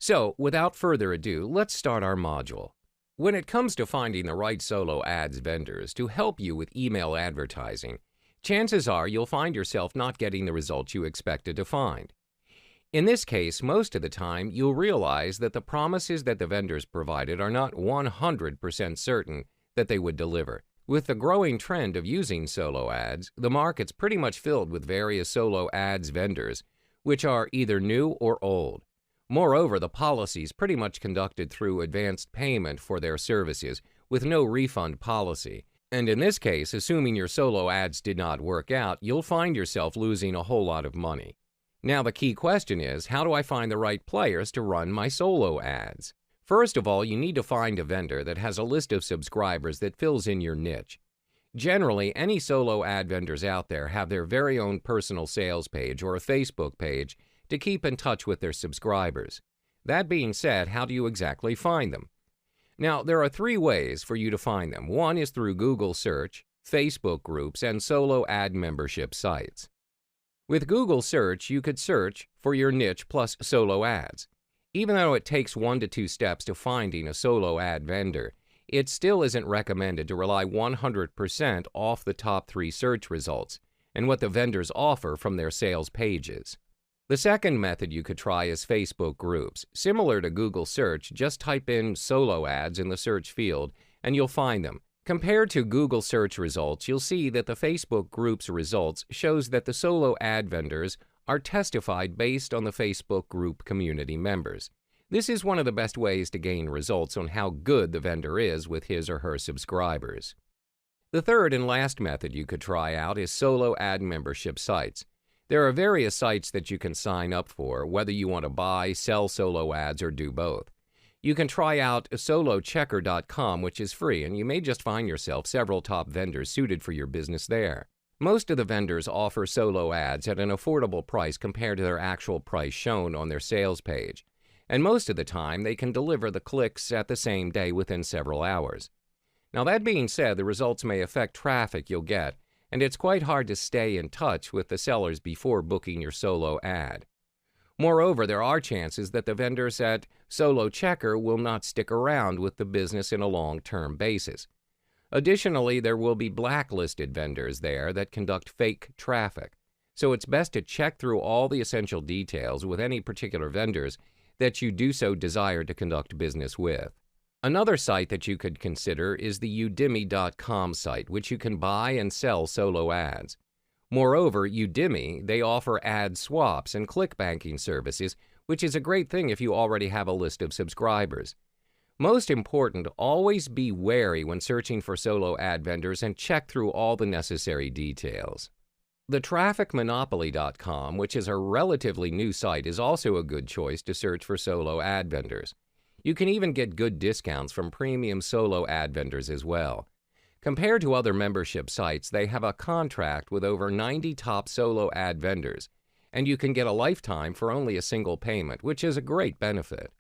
So, without further ado, let's start our module. When it comes to finding the right solo ads vendors to help you with email advertising, chances are you'll find yourself not getting the results you expected to find. In this case, most of the time, you'll realize that the promises that the vendors provided are not 100% certain that they would deliver. With the growing trend of using solo ads, the market's pretty much filled with various solo ads vendors, which are either new or old. Moreover, the policy's pretty much conducted through advanced payment for their services, with no refund policy. And in this case, assuming your solo ads did not work out, you'll find yourself losing a whole lot of money. Now, the key question is, how do I find the right players to run my solo ads? First of all, you need to find a vendor that has a list of subscribers that fills in your niche. Generally, any solo ad vendors out there have their very own personal sales page or a Facebook page to keep in touch with their subscribers. That being said, how do you exactly find them? Now, there are three ways for you to find them. One is through Google search, Facebook groups, and solo ad membership sites. With Google search, you could search for your niche plus solo ads. Even though it takes 1 to 2 steps to finding a solo ad vendor, it still isn't recommended to rely 100% off the top 3 search results and what the vendors offer from their sales pages. The second method you could try is Facebook groups. Similar to Google search, just type in solo ads in the search field and you'll find them. Compared to Google search results, you'll see that the Facebook groups results shows that the solo ad vendors are testified based on the Facebook group community members. This is one of the best ways to gain results on how good the vendor is with his or her subscribers. The third and last method you could try out is solo ad membership sites. There are various sites that you can sign up for, whether you want to buy, sell solo ads, or do both. You can try out solochecker.com, which is free, and you may just find yourself several top vendors suited for your business there. Most of the vendors offer solo ads at an affordable price compared to their actual price shown on their sales page, and most of the time they can deliver the clicks at the same day within several hours. Now, that being said, the results may affect traffic you'll get, and it's quite hard to stay in touch with the sellers before booking your solo ad. Moreover, there are chances that the vendors at Solo Checker will not stick around with the business in a long-term basis. Additionally, there will be blacklisted vendors there that conduct fake traffic, so it's best to check through all the essential details with any particular vendors that you do so desire to conduct business with. Another site that you could consider is the Udemy.com site, which you can buy and sell solo ads. Moreover, Udemy, they offer ad swaps and clickbanking services, which is a great thing if you already have a list of subscribers. Most important, always be wary when searching for solo ad vendors and check through all the necessary details. The TrafficMonopoly.com, which is a relatively new site, is also a good choice to search for solo ad vendors. You can even get good discounts from premium solo ad vendors as well. Compared to other membership sites, they have a contract with over 90 top solo ad vendors, and you can get a lifetime for only a single payment, which is a great benefit.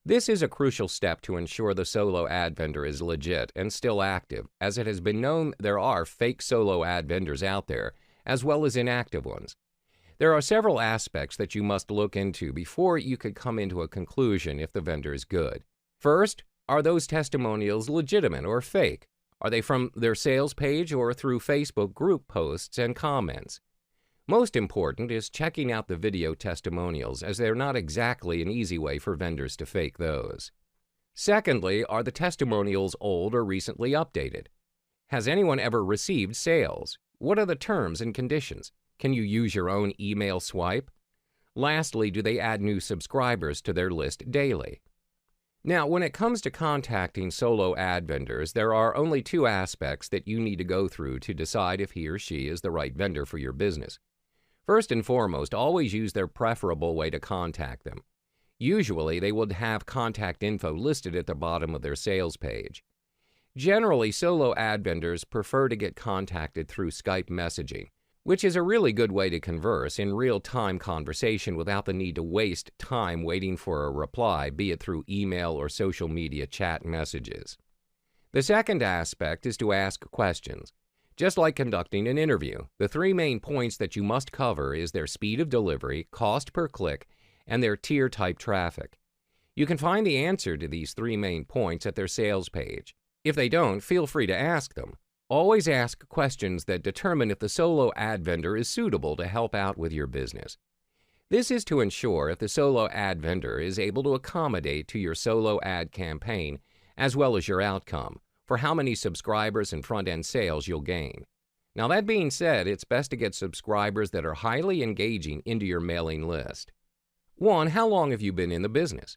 This is a crucial step to ensure the solo ad vendor is legit and still active, as it has been known there are fake solo ad vendors out there, as well as inactive ones. There are several aspects that you must look into before you could come into a conclusion if the vendor is good. First, are those testimonials legitimate or fake? Are they from their sales page or through Facebook group posts and comments? Most important is checking out the video testimonials, as they're not exactly an easy way for vendors to fake those. Secondly, are the testimonials old or recently updated? Has anyone ever received sales? What are the terms and conditions? Can you use your own email swipe? Lastly, do they add new subscribers to their list daily? Now, when it comes to contacting solo ad vendors, there are only 2 aspects that you need to go through to decide if he or she is the right vendor for your business. First and foremost, always use their preferable way to contact them. Usually, they would have contact info listed at the bottom of their sales page. Generally, solo ad vendors prefer to get contacted through Skype messaging, which is a really good way to converse in real-time conversation without the need to waste time waiting for a reply, be it through email or social media chat messages. The second aspect is to ask questions. Just like conducting an interview, the three main points that you must cover is their speed of delivery, cost per click, and their tier type traffic. You can find the answer to these three main points at their sales page. If they don't, feel free to ask them. Always ask questions that determine if the solo ad vendor is suitable to help out with your business. This is to ensure if the solo ad vendor is able to accommodate to your solo ad campaign as well as your outcome for how many subscribers and front-end sales you'll gain. Now that being said, it's best to get subscribers that are highly engaging into your mailing list. 1. How long have you been in the business?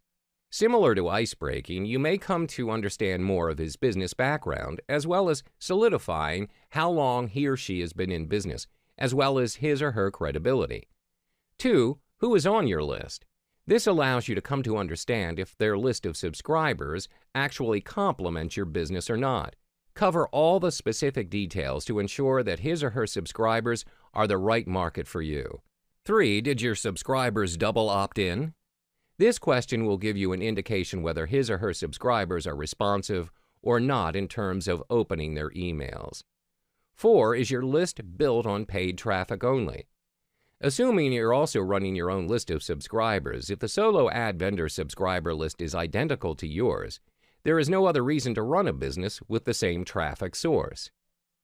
Similar to ice breaking, you may come to understand more of his business background, as well as solidifying how long he or she has been in business, as well as his or her credibility. 2. Who is on your list? This allows you to come to understand if their list of subscribers actually complements your business or not. Cover all the specific details to ensure that his or her subscribers are the right market for you. 3. Did your subscribers double opt-in? This question will give you an indication whether his or her subscribers are responsive or not in terms of opening their emails. 4. Is your list built on paid traffic only? Assuming you're also running your own list of subscribers, if the solo ad vendor subscriber list is identical to yours, there is no other reason to run a business with the same traffic source.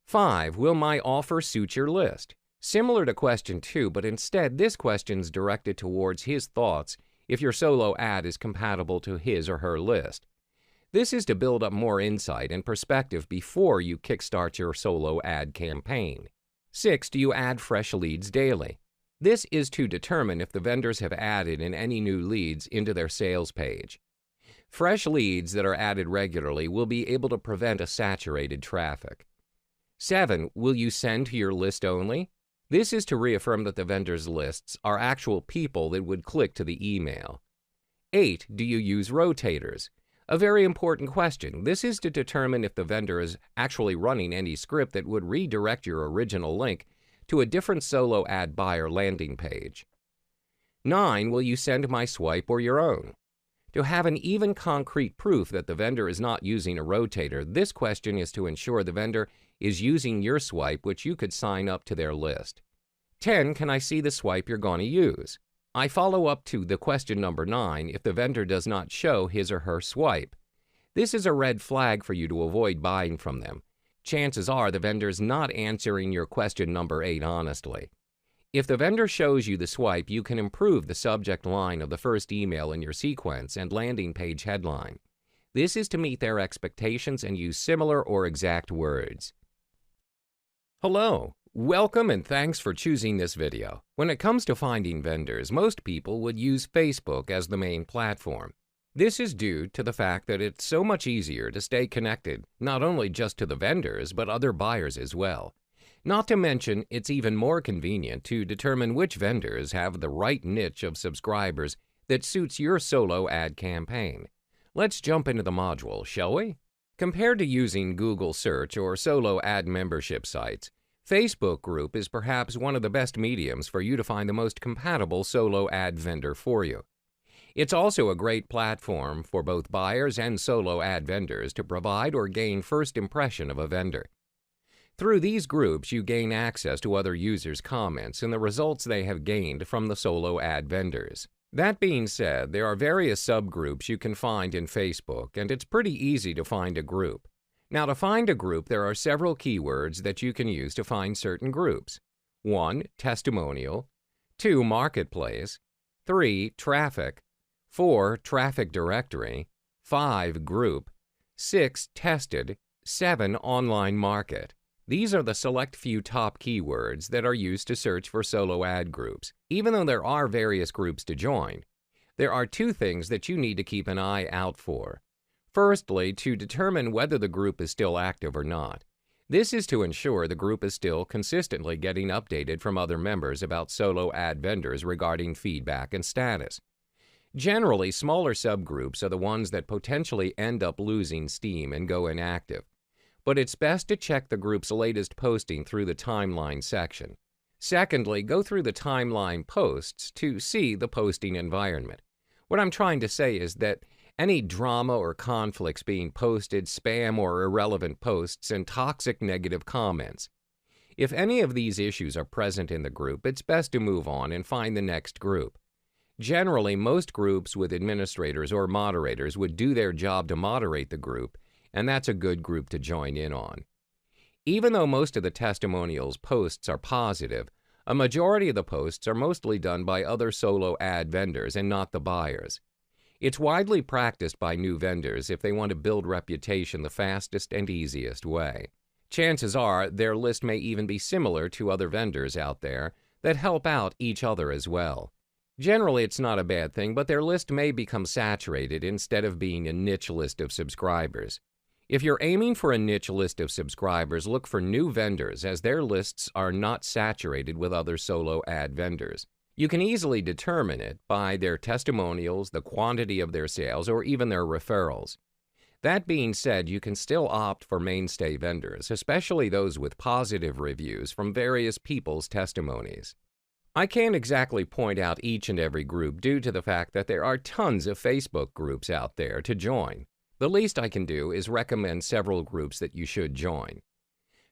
5. Will my offer suit your list? Similar to question 2, but instead this question's directed towards his thoughts if your solo ad is compatible to his or her list. This is to build up more insight and perspective before you kickstart your solo ad campaign. 6. Do you add fresh leads daily? This is to determine if the vendors have added in any new leads into their sales page. Fresh leads that are added regularly will be able to prevent a saturated traffic. 7. Will you send to your list only? This is to reaffirm that the vendor's lists are actual people that would click to the email. 8. Do you use rotators? A very important question. This is to determine if the vendor is actually running any script that would redirect your original link to a different solo ad buyer landing page. 9. Will you send my swipe or your own? To have an even concrete proof that the vendor is not using a rotator, this question is to ensure the vendor is using your swipe, which you could sign up to their list. 10. Can I see the swipe you're going to use? I follow up to the question number 9 if the vendor does not show his or her swipe. This is a red flag for you to avoid buying from them. Chances are the vendor's not answering your question number 8 honestly. If the vendor shows you the swipe, you can improve the subject line of the first email in your sequence and landing page headline. This is to meet their expectations and use similar or exact words. Hello, welcome and thanks for choosing this video. When it comes to finding vendors, most people would use Facebook as the main platform. This is due to the fact that it's so much easier to stay connected, not only just to the vendors, but other buyers as well. Not to mention, it's even more convenient to determine which vendors have the right niche of subscribers that suits your solo ad campaign. Let's jump into the module, shall we? Compared to using Google search or solo ad membership sites, Facebook group is perhaps one of the best mediums for you to find the most compatible solo ad vendor for you. It's also a great platform for both buyers and solo ad vendors to provide or gain first impression of a vendor. Through these groups, you gain access to other users' comments and the results they have gained from the solo ad vendors. That being said, there are various subgroups you can find in Facebook, and it's pretty easy to find a group. Now, to find a group, there are several keywords that you can use to find certain groups. 1. Testimonial. 2. Marketplace. 3. Traffic. 4. Traffic directory. 5. Group. 6. Tested. 7. Online market. These are the select few top keywords that are used to search for solo ad groups. Even though there are various groups to join, there are 2 things that you need to keep an eye out for. Firstly, to determine whether the group is still active or not. This is to ensure the group is still consistently getting updated from other members about solo ad vendors regarding feedback and status. Generally, smaller subgroups are the ones that potentially end up losing steam and go inactive. But it's best to check the group's latest posting through the timeline section. Secondly, go through the timeline posts to see the posting environment. What I'm trying to say is that Any drama or conflicts being posted, spam or irrelevant posts, and toxic negative comments. If any of these issues are present in the group, it's best to move on and find the next group. Generally, most groups with administrators or moderators would do their job to moderate the group, and that's a good group to join in on. Even though most of the testimonials posts are positive, a majority of the posts are mostly done by other solo ad vendors and not the buyers. It's widely practiced by new vendors if they want to build reputation the fastest and easiest way. Chances are their list may even be similar to other vendors out there that help out each other as well. Generally, it's not a bad thing, but their list may become saturated instead of being a niche list of subscribers. If you're aiming for a niche list of subscribers, look for new vendors as their lists are not saturated with other solo ad vendors. You can easily determine it by their testimonials, the quantity of their sales, or even their referrals. That being said, you can still opt for mainstay vendors, especially those with positive reviews from various people's testimonies. I can't exactly point out each and every group due to the fact that there are tons of Facebook groups out there to join. The least I can do is recommend several groups that you should join.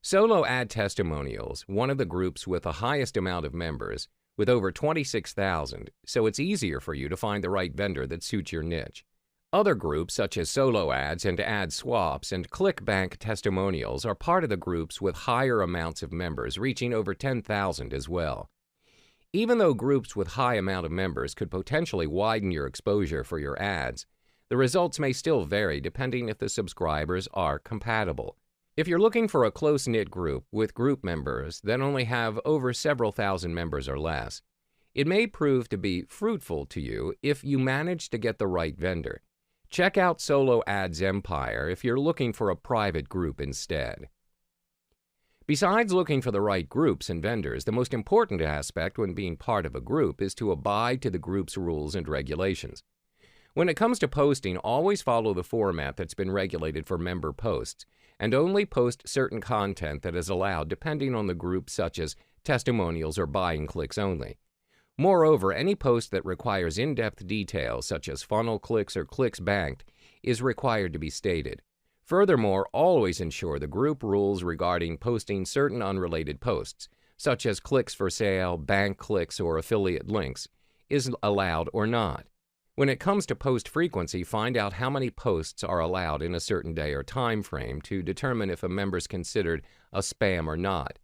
Solo Ad Testimonials, one of the groups with the highest amount of members, with over 26,000, so it's easier for you to find the right vendor that suits your niche. Other groups such as Solo Ads and Ad Swaps and ClickBank Testimonials are part of the groups with higher amounts of members, reaching over 10,000 as well. Even though groups with high amount of members could potentially widen your exposure for your ads, the results may still vary depending if the subscribers are compatible. If you're looking for a close-knit group with group members that only have over several thousand members or less, it may prove to be fruitful to you if you manage to get the right vendor. Check out Solo Ads Empire if you're looking for a private group instead. Besides looking for the right groups and vendors, the most important aspect when being part of a group is to abide to the group's rules and regulations. When it comes to posting, always follow the format that's been regulated for member posts, and only post certain content that is allowed depending on the group, such as testimonials or buying clicks only. Moreover, any post that requires in-depth details, such as funnel clicks or clicks banked, is required to be stated. Furthermore, always ensure the group rules regarding posting certain unrelated posts, such as clicks for sale, bank clicks, or affiliate links, is allowed or not. When it comes to post frequency, find out how many posts are allowed in a certain day or time frame to determine if a member is considered a spam or not.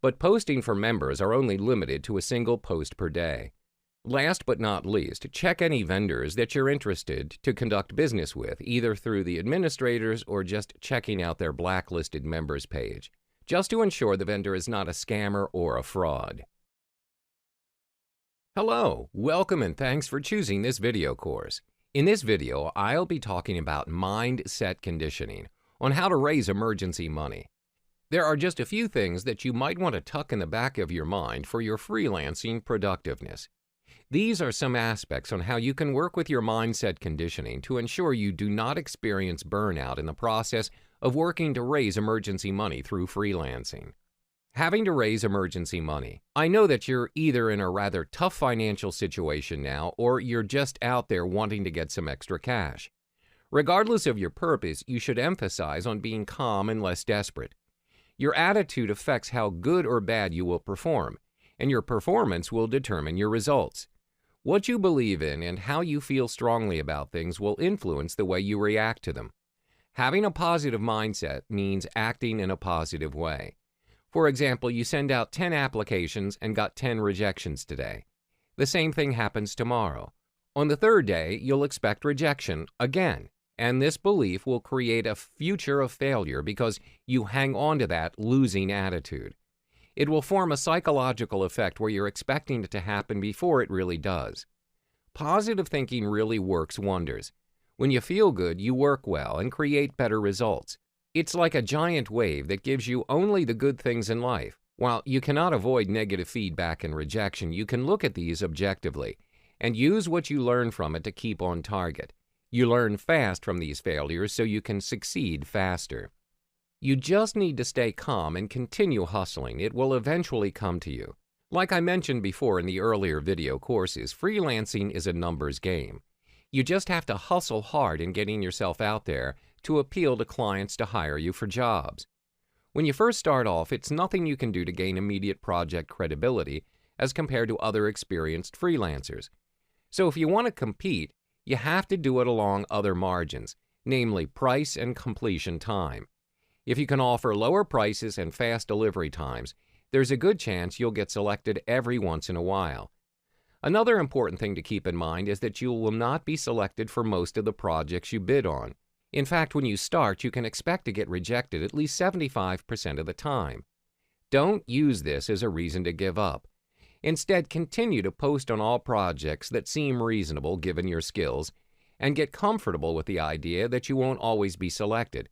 But posting for members are only limited to a single post per day. Last but not least, check any vendors that you're interested to conduct business with, either through the administrators or just checking out their blacklisted members page, just to ensure the vendor is not a scammer or a fraud. Hello, welcome and thanks for choosing this video course. In this video, I'll be talking about mindset conditioning, on how to raise emergency money. There are just a few things that you might want to tuck in the back of your mind for your freelancing productiveness. These are some aspects on how you can work with your mindset conditioning to ensure you do not experience burnout in the process of working to raise emergency money through freelancing. Having to raise emergency money. I know that you're either in a rather tough financial situation now, or you're just out there wanting to get some extra cash. Regardless of your purpose, you should emphasize on being calm and less desperate. Your attitude affects how good or bad you will perform, and your performance will determine your results. What you believe in and how you feel strongly about things will influence the way you react to them. Having a positive mindset means acting in a positive way. For example, you send out 10 applications and got 10 rejections today. The same thing happens tomorrow. On the third day, you'll expect rejection again, and this belief will create a future of failure because you hang on to that losing attitude. It will form a psychological effect where you're expecting it to happen before it really does. Positive thinking really works wonders. When you feel good, you work well and create better results. It's like a giant wave that gives you only the good things in life. While you cannot avoid negative feedback and rejection, you can look at these objectively and use what you learn from it to keep on target. You learn fast from these failures so you can succeed faster. You just need to stay calm and continue hustling. It will eventually come to you. Like I mentioned before in the earlier video courses, freelancing is a numbers game. You just have to hustle hard in getting yourself out there to appeal to clients to hire you for jobs. When you first start off, it's nothing you can do to gain immediate project credibility as compared to other experienced freelancers. So if you want to compete, you have to do it along other margins, namely price and completion time. If you can offer lower prices and fast delivery times, there's a good chance you'll get selected every once in a while. Another important thing to keep in mind is that you will not be selected for most of the projects you bid on. In fact, when you start, you can expect to get rejected at least 75% of the time. Don't use this as a reason to give up. Instead, continue to post on all projects that seem reasonable given your skills, and get comfortable with the idea that you won't always be selected.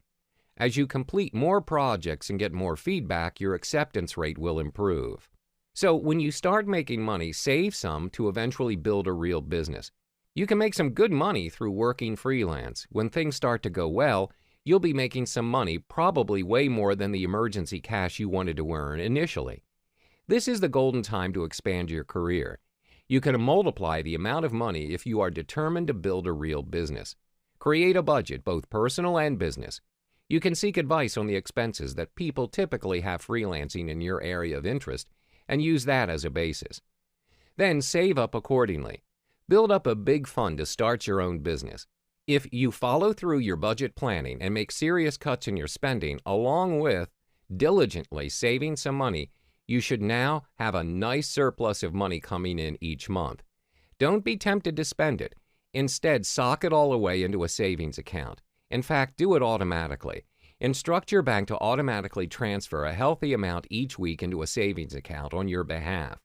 As you complete more projects and get more feedback, your acceptance rate will improve. So when you start making money, save some to eventually build a real business. You can make some good money through working freelance. When things start to go well, you'll be making some money, probably way more than the emergency cash you wanted to earn initially. This is the golden time to expand your career. You can multiply the amount of money if you are determined to build a real business. Create a budget, both personal and business. You can seek advice on the expenses that people typically have freelancing in your area of interest and use that as a basis. Then save up accordingly. Build up a big fund to start your own business. If you follow through your budget planning and make serious cuts in your spending, along with diligently saving some money, you should now have a nice surplus of money coming in each month. Don't be tempted to spend it. Instead, sock it all away into a savings account. In fact, do it automatically. Instruct your bank to automatically transfer a healthy amount each week into a savings account on your behalf.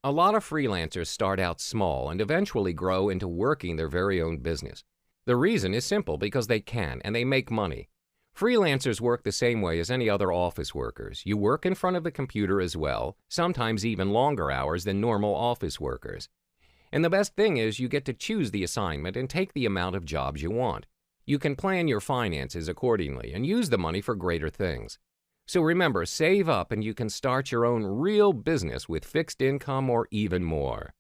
A lot of freelancers start out small and eventually grow into working their very own business. The reason is simple: because they can and they make money. Freelancers work the same way as any other office workers. You work in front of the computer as well, sometimes even longer hours than normal office workers. And the best thing is you get to choose the assignment and take the amount of jobs you want. You can plan your finances accordingly and use the money for greater things. So remember, save up and you can start your own real business with fixed income or even more.